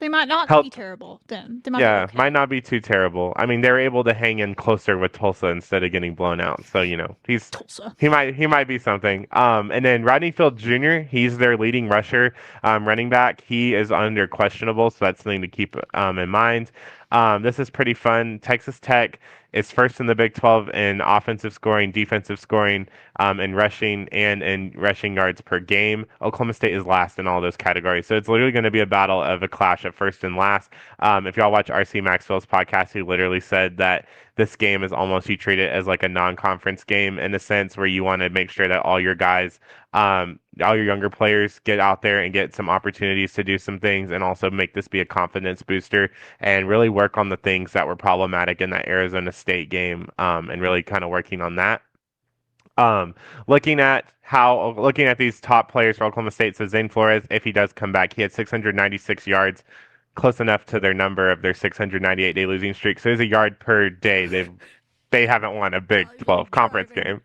They might not be terrible then. They might not be too terrible. I mean, they're able to hang in closer with Tulsa instead of getting blown out. So, he's Tulsa. He might be something. And then Rodney Field Jr., he's their leading rusher, running back. He is under questionable, so that's something to keep in mind. This is pretty fun. Texas Tech is first in the Big 12 in offensive scoring, defensive scoring, in rushing, and in rushing yards per game. Oklahoma State is last in all those categories. So it's literally going to be a battle of a clash of first and last. If y'all watch R.C. Maxwell's podcast, he literally said that this game is almost, you treat it as like a non-conference game in a sense where you want to make sure that all your guys, all your younger players get out there and get some opportunities to do some things and also make this be a confidence booster and really work on the things that were problematic in that Arizona State game, and really kind of working on that. Um, looking at these top players for Oklahoma State, so Zane Flores, if he does come back, he had 696 yards, close enough to their number of their 698-day losing streak. So there's a yard per day. They haven't won a Big 12 conference game.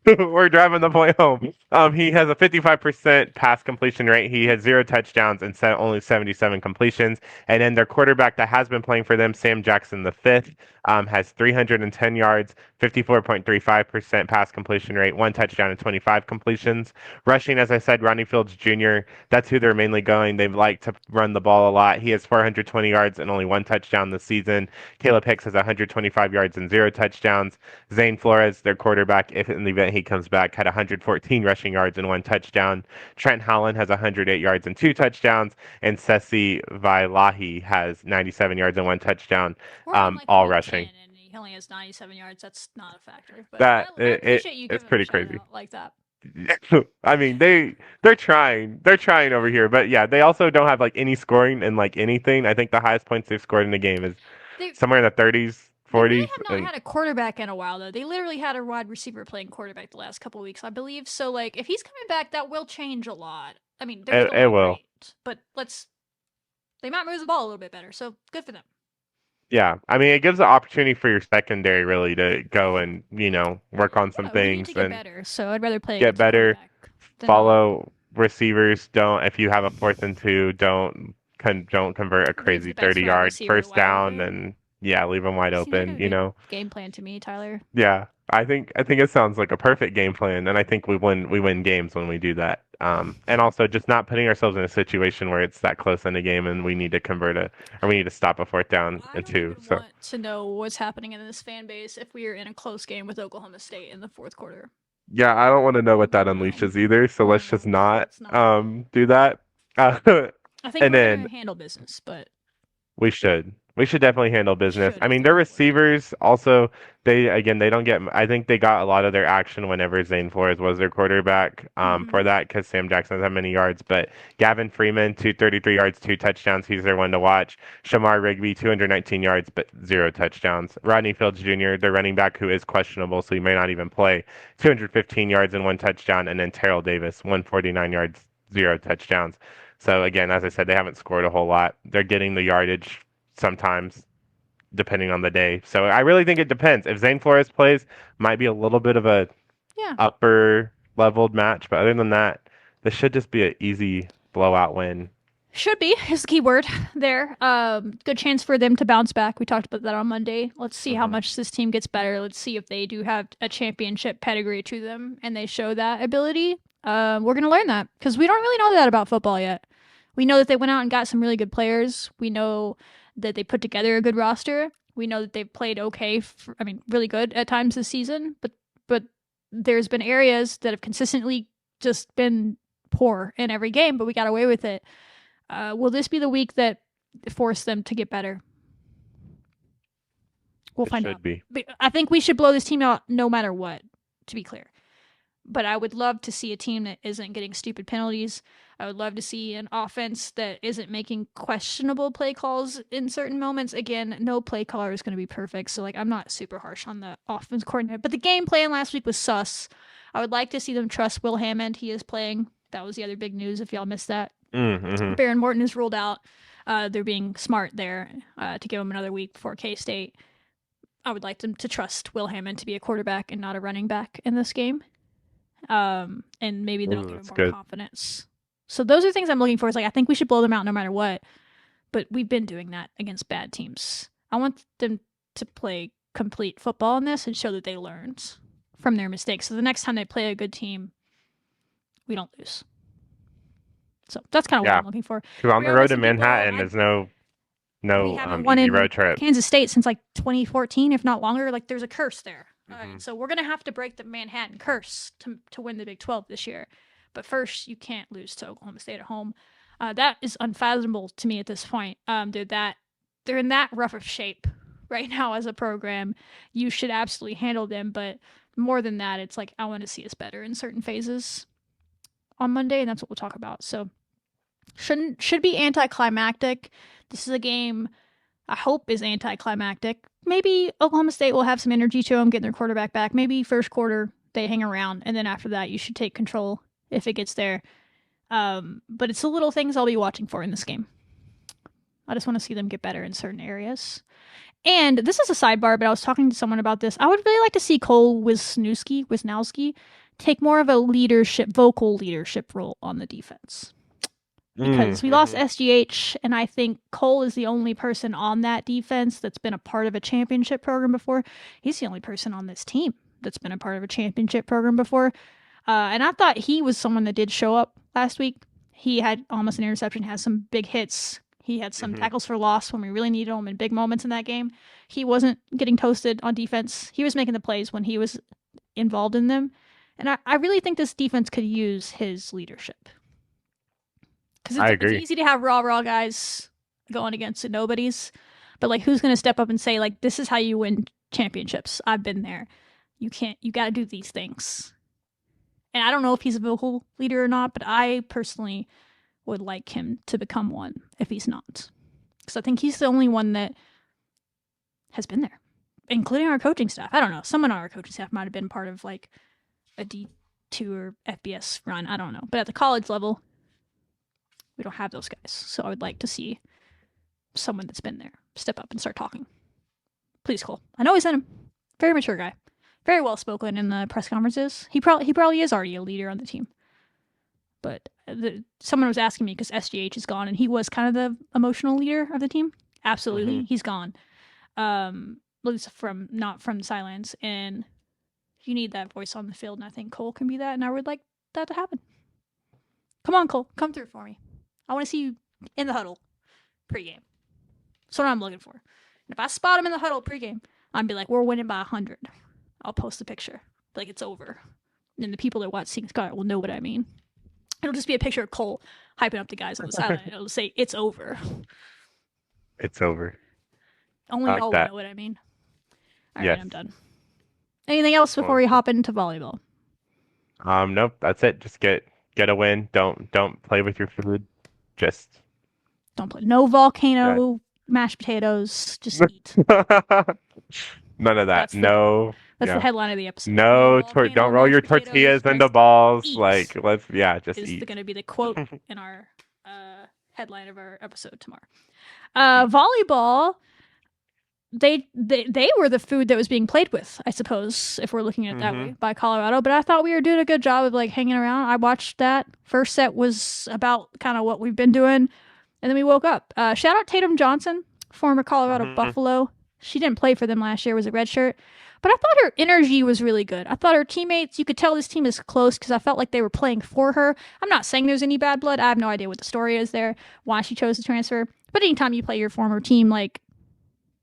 We're driving the point home. He has a 55% pass completion rate. He has 0 touchdowns and only 77 completions. And then their quarterback that has been playing for them, Sam Jackson the fifth, has 310 yards, 54.35% pass completion rate, 1 touchdown and 25 completions. Rushing, as I said, Ronnie Fields Jr., that's who they're mainly going. They like to run the ball a lot. He has 420 yards and only 1 touchdown this season. Caleb Hicks has 125 yards and 0 touchdowns. Zane Flores, their quarterback, if in the event he comes back, had 114 rushing yards and 1 touchdown. Trent Howland has 108 yards and 2 touchdowns. And Sesi Vailahi has 97 yards and 1 touchdown, all rushing. And he only has 97 yards. That's not a factor. But That I appreciate you it's giving pretty him a shout crazy. out like that. I mean, they're trying over here, but yeah, they also don't have like any scoring and like anything. I think the highest points they've scored in the game is somewhere in the 30s, 40s. They really have not had a quarterback in a while, though. They literally had a wide receiver playing quarterback the last couple of weeks, I believe. So, like, if he's coming back, that will change a lot. I mean, they're still it will. Great, but they might move the ball a little bit better. So, good for them. Yeah, I mean, it gives the opportunity for your secondary really to go and work on some We things need to and get better. So, I'd rather play get better. than Follow receivers. Don't, if you have a 4th and 2, don't convert a crazy 30-yard first down and leave them wide open. Game plan to me, Tyler. Yeah, I think it sounds like a perfect game plan, and I think we win games when we do that. And also just not putting ourselves in a situation where it's that close in a game and we need to we need to stop a 4th down and 2. I want to know what's happening in this fan base if we are in a close game with Oklahoma State in the 4th quarter. Yeah, I don't want to know what that unleashes either, so let's just not do that. I think we're going to handle business, but we should definitely handle business. I mean, their receivers also, they don't get, I think they got a lot of their action whenever Zane Flores was their quarterback, for that, because Sam Jackson doesn't have many yards, but Gavin Freeman, 233 yards, 2 touchdowns. He's their one to watch. Shamar Rigby, 219 yards, but 0 touchdowns. Rodney Fields Jr., their running back, who is questionable, so he may not even play, 215 yards and 1 touchdown. And then Terrell Davis, 149 yards, 0 touchdowns. So again, as I said, they haven't scored a whole lot. They're getting the yardage sometimes, depending on the day. So I really think it depends. If Zane Flores plays, might be a little bit of a upper leveled match, but other than that, this should just be an easy blowout win. Should be is the key word there. Good chance for them to bounce back. We talked about that on Monday. Let's see how much this team gets better. Let's see if they do have a championship pedigree to them and they show that ability. We're going to learn that because we don't really know that about football yet. We know that they went out and got some really good players. We know that they put together a good roster. We know that they've played okay, really good at times this season, but there's been areas that have consistently just been poor in every game, but we got away with it. Will this be the week that forced them to get better? We'll find out. I think we should blow this team out no matter what, to be clear. But I would love to see a team that isn't getting stupid penalties. I would love to see an offense that isn't making questionable play calls in certain moments. Again, no play caller is going to be perfect. So, I'm not super harsh on the offense coordinator. But the game plan last week was sus. I would like to see them trust Will Hammond. He is playing. That was the other big news if y'all missed that. Mm-hmm. Baron Morton is ruled out. They're being smart there to give him another week before K-State. I would like them to trust Will Hammond to be a quarterback and not a running back in this game. And maybe that'll give him more confidence. So those are things I'm looking for. I think we should blow them out no matter what. But we've been doing that against bad teams. I want them to play complete football in this and show that they learned from their mistakes. So the next time they play a good team, we don't lose. So that's kind of what I'm looking for. Because on the road to Manhattan is no We haven't won easy in road trip. Kansas State since like 2014, if not longer. Like there's a curse there. Mhm. So we're gonna have to break the Manhattan curse to win the Big 12 this year. But first, you can't lose to Oklahoma State at home. That is unfathomable to me at this point. They're in that rough of shape right now as a program. You should absolutely handle them, but more than that, it's like I want to see us better in certain phases on Monday, and that's what we'll talk about. So should be anticlimactic. This is a game I hope is anticlimactic. Maybe Oklahoma State will have some energy to them, getting their quarterback back. Maybe first quarter they hang around, and then after that you should take control if it gets there. But it's the little things I'll be watching for in this game. I just want to see them get better in certain areas. And this is a sidebar, but I was talking to someone about this. I would really like to see Cole Wisnowski take more of a vocal leadership role on the defense. Because we lost SGH, and I think Cole is the only person on that defense that's been a part of a championship program before. He's the only person on this team that's been a part of a championship program before. And I thought he was someone that did show up last week. He had almost an interception, has some big hits. He had some tackles for loss when we really needed him in big moments in that game. He wasn't getting toasted on defense. He was making the plays when he was involved in them. And I really think this defense could use his leadership. Because it's easy to have raw guys going against the nobodies. But, like, who's going to step up and say, like, this is how you win championships? I've been there. You got to do these things. And I don't know if he's a vocal leader or not, but I personally would like him to become one if he's not. Because I think he's the only one that has been there, including our coaching staff. I don't know. Someone on our coaching staff might have been part of, like, a D2 or FBS run. I don't know. But at the college level, we don't have those guys. So I would like to see someone that's been there step up and start talking. Please, Cole. I know he's in him. Very mature guy. Very well spoken in the press conferences. He probably is already a leader on the team. But someone was asking me because SGH is gone, and he was kind of the emotional leader of the team. Absolutely, he's gone. At least not from the sidelines. And you need that voice on the field, and I think Cole can be that, and I would like that to happen. Come on, Cole. Come through for me. I want to see you in the huddle pregame. That's what I'm looking for. And if I spot him in the huddle pregame, I'd be like, we're winning by 100. I'll post the picture. Like, it's over. And the people that watch Seeing Scarlet will know what I mean. It'll just be a picture of Cole hyping up the guys on the sideline. It'll say, it's over. It's over. Only y'all will know what I mean. All right, I'm done. Anything else before we hop into volleyball? Nope, that's it. Just get a win. Don't play with your food. Just don't play. No volcano mashed potatoes. Just eat. None of that. That's the headline of the episode. Don't roll your tortillas into balls. Eat. Like, just eat. Is going to be the quote in our headline of our episode tomorrow. Volleyball. They were the food that was being played with, I suppose, if we're looking at it that way, by Colorado. But I thought we were doing a good job of, like, hanging around. I watched that. First set was about kind of what we've been doing, and then we woke up. Shout out Tatum Johnson, former Colorado Buffalo. She didn't play for them last year, was a redshirt. But I thought her energy was really good. I thought her teammates, you could tell this team is close because I felt like they were playing for her. I'm not saying there's any bad blood. I have no idea what the story is there, why she chose to transfer. But anytime you play your former team, like,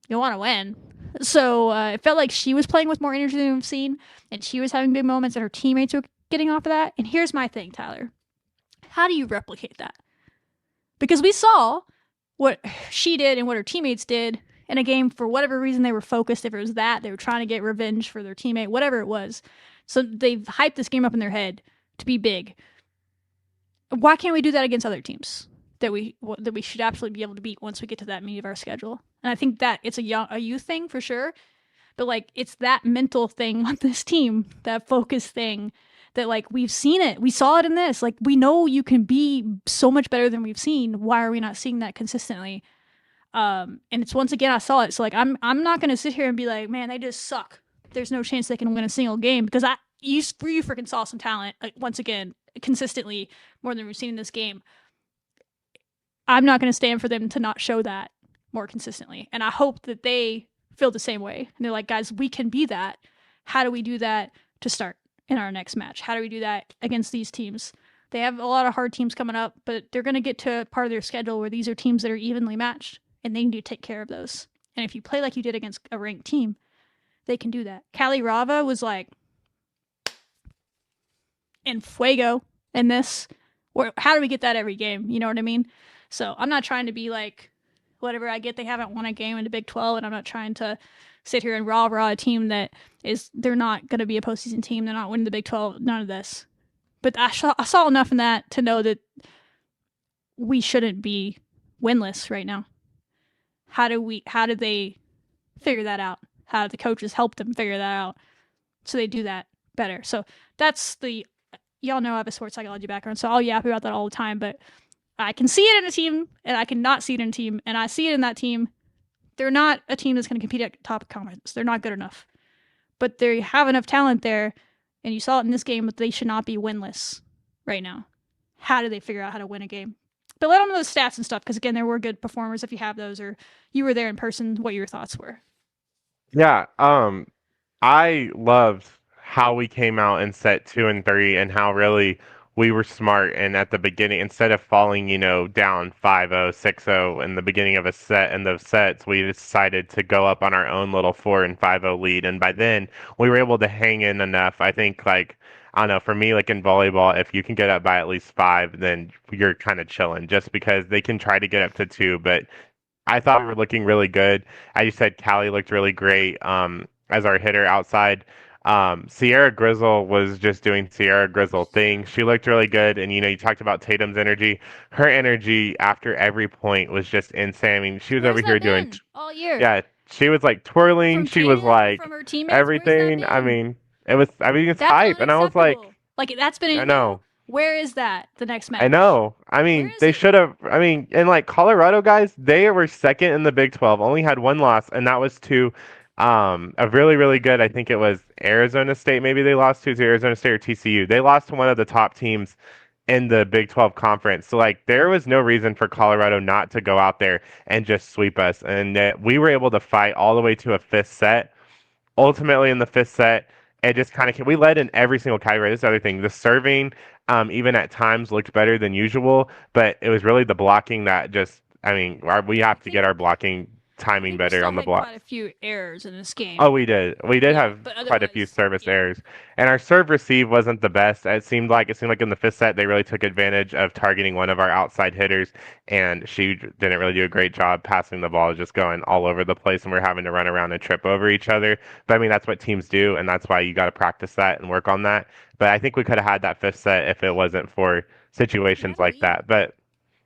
you want to win. So it felt like she was playing with more energy than we've seen, and she was having big moments, and her teammates were getting off of that. And here's my thing, Tyler. How do you replicate that? Because we saw what she did and what her teammates did in a game for whatever reason they were focused. If it was that, they were trying to get revenge for their teammate, whatever it was. So they've hyped this game up in their head to be big. Why can't we do that against other teams that we should absolutely be able to beat once we get to that meat of our schedule? And I think that it's a youth thing for sure, but, like, it's that mental thing on this team, that focus thing that, like, we've seen it. We saw it in this. Like, we know you can be so much better than we've seen. Why are we not seeing that consistently? And it's, once again, I saw it. So, like, I'm not going to sit here and be like, man, they just suck. There's no chance they can win a single game, because you freaking saw some talent, like, once again, consistently more than we've seen in this game. I'm not going to stand for them to not show that more consistently. And I hope that they feel the same way. And they're like, guys, we can be that. How do we do that to start in our next match? How do we do that against these teams? They have a lot of hard teams coming up, but they're going to get to a part of their schedule where these are teams that are evenly matched. and they need to take care of those. And if you play like you did against a ranked team, they can do that. Cali Rava was like in fuego in this. How do we get that every game? You know what I mean? So I'm not trying to be like, whatever I get, they haven't won a game in the Big 12, and I'm not trying to sit here and rah a team that they're not going to be a postseason team. They're not winning the Big 12. None of this. But I saw enough in that to know that we shouldn't be winless right now. How did they figure that out? How did the coaches help them figure that out so they do that better? So that's y'all know I have a sports psychology background, so I'll yap about that all the time, but I can see it in a team, and I cannot see it in a team, and I see it in that team. They're not a team that's going to compete at top of conference. They're not good enough. But they have enough talent there, and you saw it in this game, but they should not be winless right now. How do they figure out how to win a game? But let them know the stats and stuff, because again, there were good performers if you have those, or you were there in person, what your thoughts were. Yeah, I loved how we came out in set 2 and 3 and how really we were smart. And at the beginning, instead of falling, down 5-0, 6-0 in the beginning of a set in those sets, we decided to go up on our own little 4 and 5-0 lead. And by then, we were able to hang in enough. I think, like, I don't know, for me, like in volleyball, if you can get up by at least 5, then you're kind of chilling just because they can try to get up to 2. But I thought we were looking really good. As you said, Callie looked really great as our hitter outside. Sierra Grizzle was just doing Sierra Grizzle things. She looked really good. And, you talked about Tatum's energy. Her energy after every point was just insane. I mean, she was over here doing all year. Yeah, she was like twirling. She was like from her teammates, everything. I mean, it's that's hype. And I was like, that's been I know. Where is that the next match? I know. I mean, they should have. I mean, and like Colorado guys, they were second in the Big 12, only had one loss, and that was to a really, really good. I think it was Arizona State. Maybe they lost to Arizona State or TCU. They lost to one of the top teams in the Big 12 conference. So like, there was no reason for Colorado not to go out there and just sweep us, and we were able to fight all the way to a fifth set. Ultimately, in the fifth set, it just kind of we led in every single category. This is the other thing. The serving, even at times, looked better than usual, but it was really the blocking that just. I mean, we have to get our blocking timing better on the block. Quite a few errors in this game. Oh, we did. We did have quite a few service errors, and our serve receive wasn't the best. It seemed like in the fifth set they really took advantage of targeting one of our outside hitters, and she didn't really do a great job passing the ball, just going all over the place, and we're having to run around and trip over each other. But I mean, that's what teams do, and that's why you got to practice that and work on that. But I think we could have had that fifth set if it wasn't for situations like that. But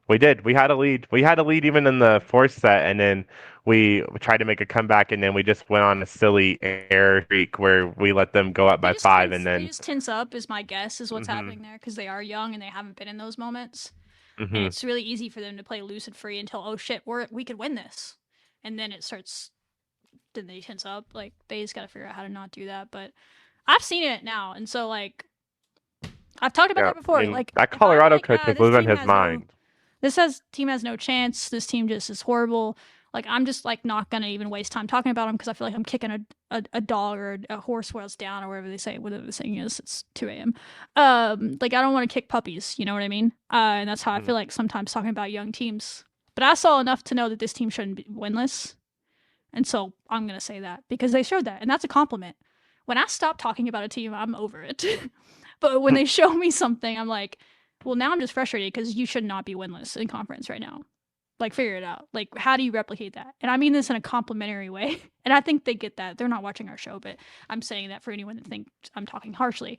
we did. We had a lead. We had a lead even in the fourth set, and then we tried to make a comeback, and then we just went on a silly error streak where we let them go up by 5, and then they just tense up. Is my guess is what's happening there, because they are young and they haven't been in those moments, and it's really easy for them to play loose and free until we could win this, and then it starts. Then they tense up. Like, they just got to figure out how to not do that. But I've seen it now, and so like I've talked about that before. I mean, like, that Colorado coach is losing his mind. Team has no chance. This team just is horrible. Like, I'm just like not gonna even waste time talking about them, because I feel like I'm kicking a dog or a horse while it's down, or whatever they say, whatever the saying is. It's 2 a.m. Like, I don't want to kick puppies. You know what I mean? And that's how I feel like sometimes talking about young teams. But I saw enough to know that this team shouldn't be winless, and so I'm gonna say that because they showed that, and that's a compliment. When I stop talking about a team, I'm over it. But when they show me something, I'm like, well, now I'm just frustrated because you should not be winless in conference right now. Like, figure it out. Like, how do you replicate that? And I mean this in a complimentary way. And I think they get that. They're not watching our show, but I'm saying that for anyone that thinks I'm talking harshly.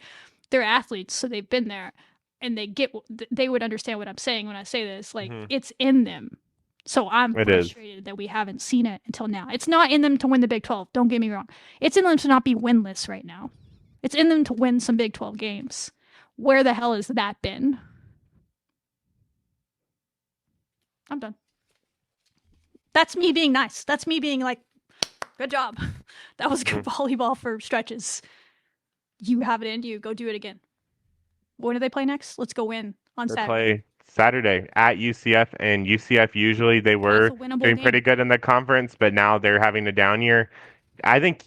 They're athletes, so they've been there. And they would understand what I'm saying when I say this. Like, it's in them. So I'm frustrated that we haven't seen it until now. It's not in them to win the Big 12. Don't get me wrong. It's in them to not be winless right now. It's in them to win some Big 12 games. Where the hell has that been? I'm done. That's me being nice. That's me being like, good job. That was good volleyball for stretches. You have it in you. Go do it again. When do they play next? Let's go win on Saturday. Play Saturday at UCF, and UCF usually they were doing pretty good in the conference, but now they're having a down year. I think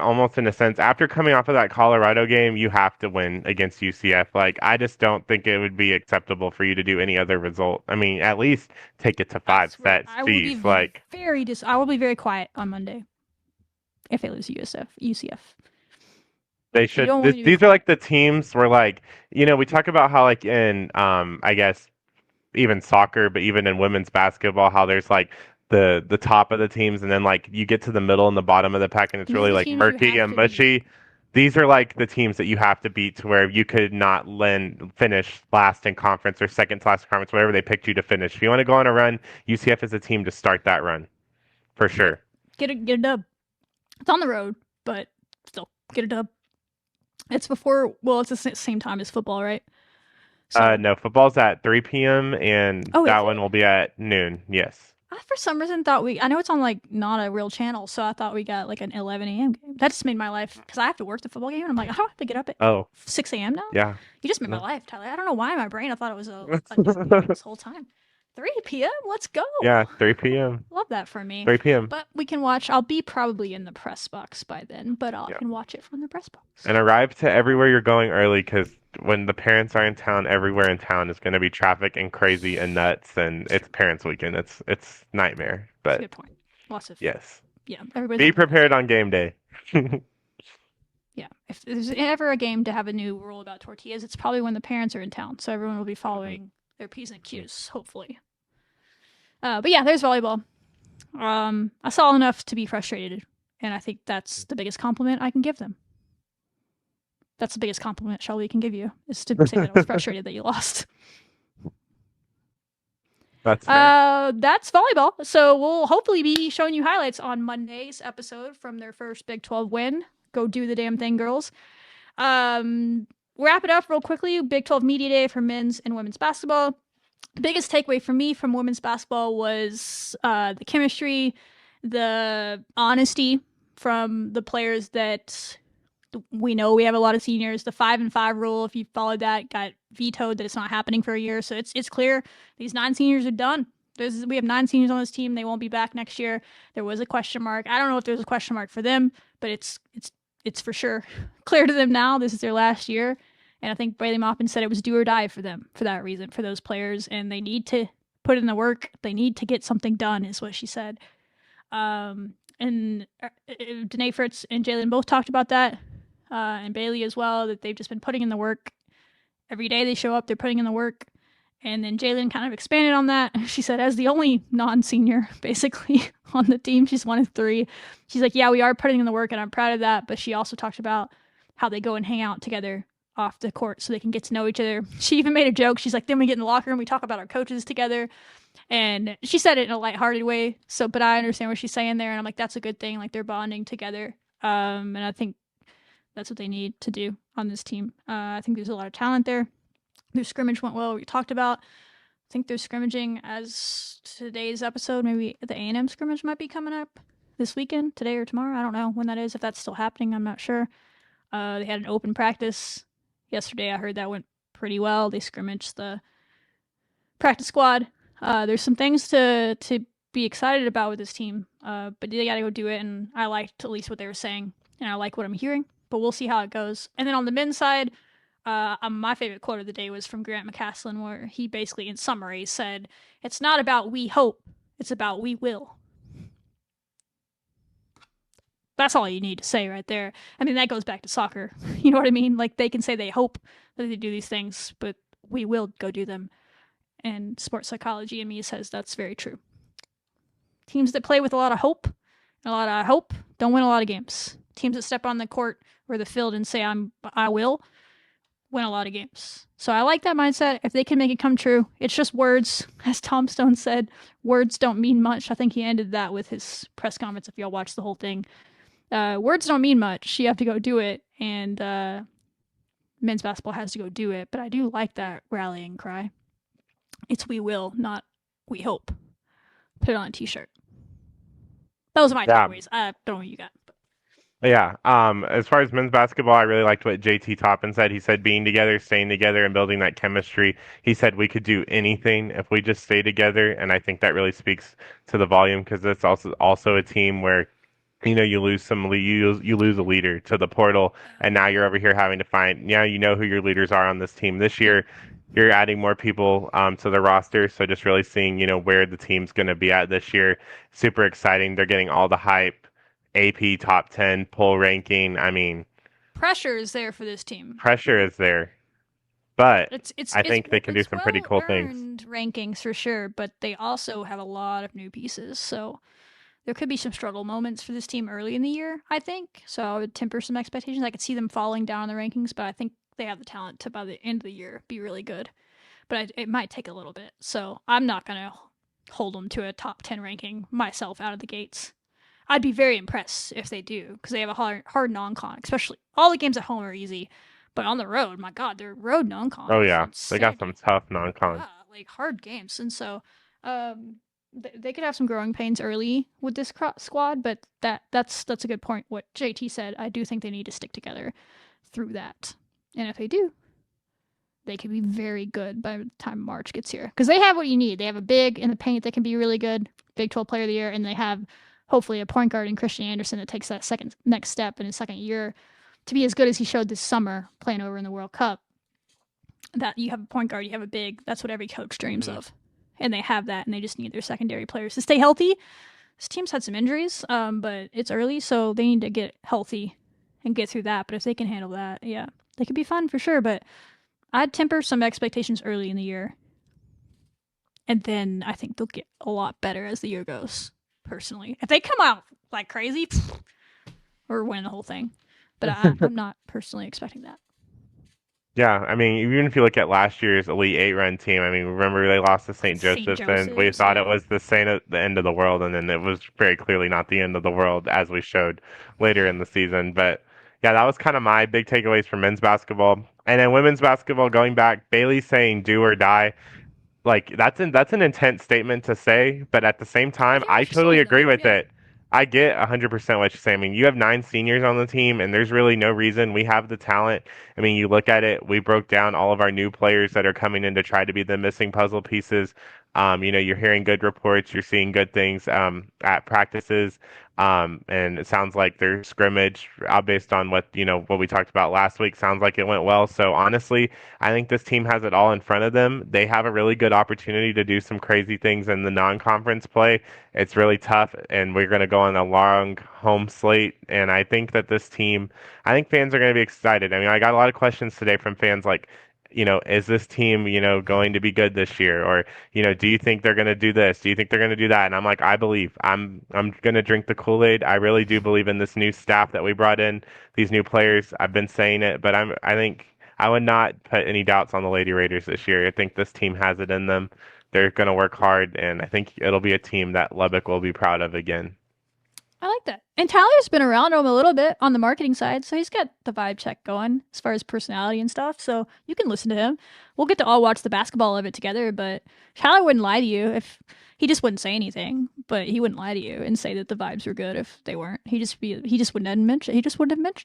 almost in a sense, after coming off of that Colorado game, you have to win against UCF. Like, I just don't think it would be acceptable for you to do any other result. I mean, at least take it to five sets. I will be Jeez, like I will be very quiet on Monday if they lose to UCF. they You should. don't want me to be These are quiet. like the teams where, like, we talk about how, like, in I guess even soccer, but even in women's basketball, how there's like the top of the teams, and then like you get to the middle and the bottom of the pack, and it's These are really the like teams you murky have and to beat. mushy. These are like the teams that you have to beat to where you could not finish last in conference or second to last in conference, whatever they picked you to finish. If you want to go on a run, UCF is a team to start that run for sure. Get a dub. It's on the road, but still get a dub. It's before. Well, it's the same time as football, right? So, No, football's at 3 p.m. and Oh, is that it? one will be at noon. Yes. I for some reason thought I know it's on like not a real channel, so I thought we got like an 11 a.m. game. That just made my life, because I have to work the football game, and I'm like, I don't have to get up at Oh, 6 a.m. now. yeah. You just made my No. life, Tyler. I don't know why in my brain I thought it was a noon game this whole time. 3 p.m. Let's go. Yeah, 3 p.m. Love that for me. 3 p.m. But we can watch. I'll be probably in the press box by then, but I Yeah. can watch it from the press box. And arrive to everywhere you're going early because when the parents are in town, everywhere in town is going to be traffic and crazy and nuts, and it's parents' weekend. It's nightmare. That's a But good point. Lots of yes, yeah. Everybody's be prepared on game day. Yeah, if there's ever a game to have a new rule about tortillas, it's probably when the parents are in town, so everyone will be following their P's and Q's, hopefully. But yeah, there's volleyball. I saw enough to be frustrated, and I think that's the biggest compliment I can give them. That's the biggest compliment Shelby can give you, is to say that I was frustrated that you lost. That's fair. That's volleyball. So we'll hopefully be showing you highlights on Monday's episode from their first Big 12 win. Go do the damn thing, girls. Wrap it up real quickly. Big 12 Media Day for men's and women's basketball. The biggest takeaway for me from women's basketball was the chemistry, the honesty from the players that we know. We have a lot of seniors. The 5-5 rule, if you followed that, got vetoed that it's not happening for a year. So it's clear these 9 seniors are done. We have 9 seniors on this team. They won't be back next year. There was a question mark. I don't know if there's a question mark for them, but it's for sure clear to them now. This is their last year. And I think Bailey Maupin said it was do or die for them for that reason, for those players. And they need to put in the work. They need to get something done, is what she said. And Danae Fritz and Jalen both talked about that. And Bailey as well, that they've just been putting in the work. Every day they show up, they're putting in the work. And then Jalen kind of expanded on that. She said, as the only non-senior, basically, on the team, she's 1 of 3. She's like, yeah, we are putting in the work, and I'm proud of that. But she also talked about how they go and hang out together off the court so they can get to know each other. She even made a joke. She's like, then we get in the locker room, we talk about our coaches together. And she said it in a lighthearted way. But I understand what she's saying there. And I'm like, that's a good thing. Like, they're bonding together. And I think that's what they need to do on this team. I think there's a lot of talent there. Their scrimmage went well. We talked about. I think they're scrimmaging as today's episode. Maybe the A&M scrimmage might be coming up this weekend, today or tomorrow. I don't know when that is. If that's still happening, I'm not sure. They had an open practice yesterday. I heard that went pretty well. They scrimmaged the practice squad. There's some things to be excited about with this team, but they got to go do it. And I liked at least what they were saying, and I like what I'm hearing. But we'll see how it goes. And then on the men's side, my favorite quote of the day was from Grant McCaslin, where he basically, in summary, said, "It's not about we hope, it's about we will." That's all you need to say right there. I mean, that goes back to soccer. You know what I mean? Like, they can say they hope that they do these things, but we will go do them. And sports psychology in me says that's very true. Teams that play with a lot of hope don't win a lot of games. Teams that step on the court or the field and say I will win a lot of games. So I like that mindset. If they can make it come true, it's just words. As Tom Stone said, words don't mean much. I think he ended that with his press conference, if y'all watch the whole thing. Words don't mean much. You have to go do it, and men's basketball has to go do it. But I do like that rallying cry. It's we will, not we hope. Put it on a t-shirt. Those are my takeaways. I don't know what you got. Yeah. As far as men's basketball, I really liked what JT Toppin said. He said being together, staying together, and building that chemistry. He said we could do anything if we just stay together, and I think that really speaks to the volume because it's also a team where you lose you lose a leader to the portal, and now you're over here having to find. Yeah, you know who your leaders are on this team this year. You're adding more people to the roster, so just really seeing where the team's going to be at this year. Super exciting. They're getting all the hype. AP top 10 poll ranking. I mean, Pressure is there for this team. pressure is there, but I It's think they can do some pretty cool things. well-earned rankings for sure, but they also have a lot of new pieces, so there could be some struggle moments for this team early in the year, I think. So I would temper some expectations. I could see them falling down in the rankings, but I think they have the talent to, by the end of the year, be really good. But it might take a little bit. So I'm not going to hold them to a top 10 ranking myself out of the gates. I'd be very impressed if they do, because they have a hard non-con, especially all the games at home are easy. But on the road, my God, their road non-con. Oh yeah, they got some tough non-con. Yeah, like hard games. And so they could have some growing pains early with this squad, but that's a good point. What JT said, I do think they need to stick together through that, and if they do, they could be very good by the time March gets here, because they have what you need. They have a big in the paint that can be really good, Big 12 Player of the Year, and they have hopefully a point guard in Christian Anderson that takes that next step in his second year to be as good as he showed this summer playing over in the World Cup. That you have a point guard, you have a big. That's what every coach dreams of. And they have that, and they just need their secondary players to stay healthy. This team's had some injuries, but it's early, so they need to get healthy and get through that. But if they can handle that, yeah, they could be fun for sure. But I'd temper some expectations early in the year. And then I think they'll get a lot better as the year goes, personally. If they come out like crazy, or win the whole thing. But I'm not personally expecting that. Yeah, I mean, even if you look at last year's Elite Eight run team, I mean, remember they lost to St. Joseph's, and we thought it was the end of the world, and then it was very clearly not the end of the world, as we showed later in the season. But yeah, that was kind of my big takeaways for men's basketball. And then women's basketball, going back, Bailey saying "do or die." Like that's an intense statement to say, but at the same time, I totally agree with it. I get 100% what you're saying. I mean, you have 9 seniors on the team, and there's really no reason. We have the talent. I mean, you look at it, we broke down all of our new players that are coming in to try to be the missing puzzle pieces. You're hearing good reports, you're seeing good things at practices. And it sounds like their scrimmage, based on what we talked about last week, sounds like it went well. So honestly, I think this team has it all in front of them. They have a really good opportunity to do some crazy things in the non-conference play. It's really tough, and we're going to go on a long home slate. And I think that I think fans are going to be excited. I mean, I got a lot of questions today from fans like, is this team, going to be good this year? Or, do you think they're going to do this? Do you think they're going to do that? And I'm like, I believe. I'm going to drink the Kool-Aid. I really do believe in this new staff that we brought in, these new players. I've been saying it, but I think I would not put any doubts on the Lady Raiders this year. I think this team has it in them. They're going to work hard, and I think it'll be a team that Lubbock will be proud of again. I like that. And Tyler's been around him a little bit on the marketing side, so he's got the vibe check going as far as personality and stuff. So you can listen to him. We'll get to all watch the basketball of it together, but Tyler wouldn't lie to you if he just wouldn't say anything, but he wouldn't lie to you and say that the vibes were good if they weren't. He just wouldn't have mentioned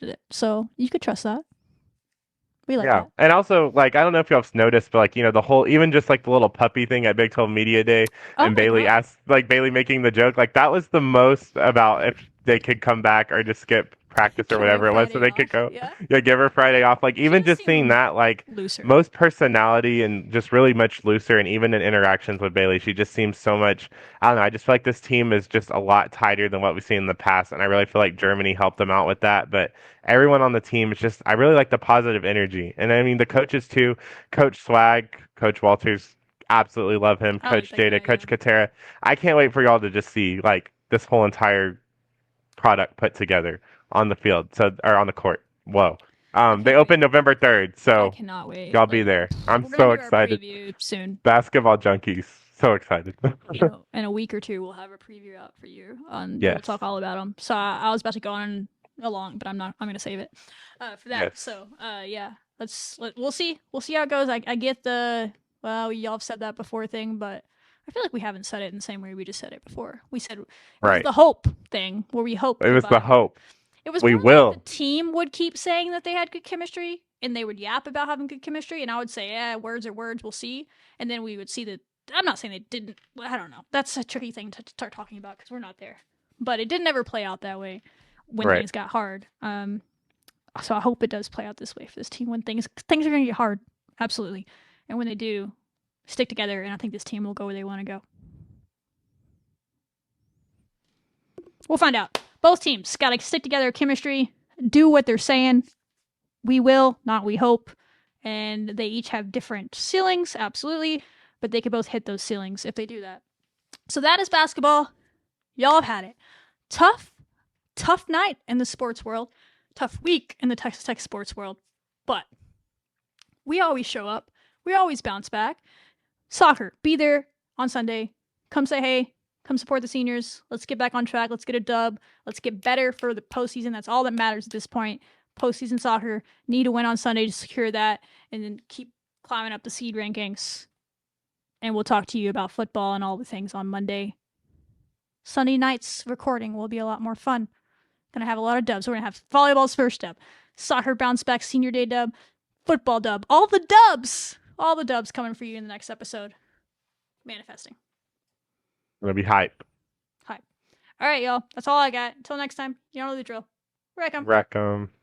it. So you could trust that. We like that. And also, like, I don't know if y'all have noticed, but like, the whole, even just like the little puppy thing at Big 12 Media Day, and Bailey Bailey making the joke, like that was the most about if they could come back or just skip practice or whatever it was, so they could go, give her Friday off. Like, even just seeing that, like, looser. Most personality and just really much looser, and even in interactions with Bailey, she just seems so much, I don't know, I just feel like this team is just a lot tighter than what we've seen in the past, and I really feel like Germany helped them out with that, but everyone on the team is just, I really like the positive energy, and I mean, the coaches too, Coach Swag, Coach Walters, absolutely love him, Coach Jada, Coach Katera. I can't wait for y'all to just see, like, this whole entire product put together on the field, or on the court. Whoa. They open November 3rd, so I cannot wait. Y'all be there. I'm so excited. Soon. Basketball junkies. So excited. In a week or two, we'll have a preview out for you. We'll talk all about them. So I was about to go on along, but I'm not. I'm going to save it for that. Yes. So we'll see. We'll see how it goes. I get the, well, y'all have said that before thing, but I feel like we haven't said it in the same way we just said it before. We said it was the hope thing where we hoped. It was the hope. It was more like the team would keep saying that they had good chemistry, and they would yap about having good chemistry, and I would say, yeah, words are words, we'll see. And then we would see that, I'm not saying they didn't, I don't know. That's a tricky thing to start talking about because we're not there. but it didn't ever play out that way when Right. things got hard. So I hope it does play out this way for this team when things are going to get hard, absolutely. And when they do, stick together, and I think this team will go where they want to go. We'll find out. Both teams got to stick together, chemistry, do what they're saying. We will, not we hope. And they each have different ceilings, absolutely, but they could both hit those ceilings if they do that. So that is basketball. Y'all have had it. Tough night in the sports world. Tough week in the Texas Tech sports world. But we always show up. We always bounce back. Soccer, be there on Sunday. Come say hey. Come support the seniors. Let's get back on track. Let's get a dub. Let's get better for the postseason. That's all that matters at this point. Postseason soccer. Need to win on Sunday to secure that and then keep climbing up the seed rankings. And we'll talk to you about football and all the things on Monday. Sunday night's recording will be a lot more fun. Gonna have a lot of dubs. We're gonna have volleyball's first dub, soccer bounce back senior day dub, football dub. All the dubs coming for you in the next episode. Manifesting. It'll be hype. All right, y'all. That's all I got. Until next time, you know the drill. Wreck 'em. Wreck 'em.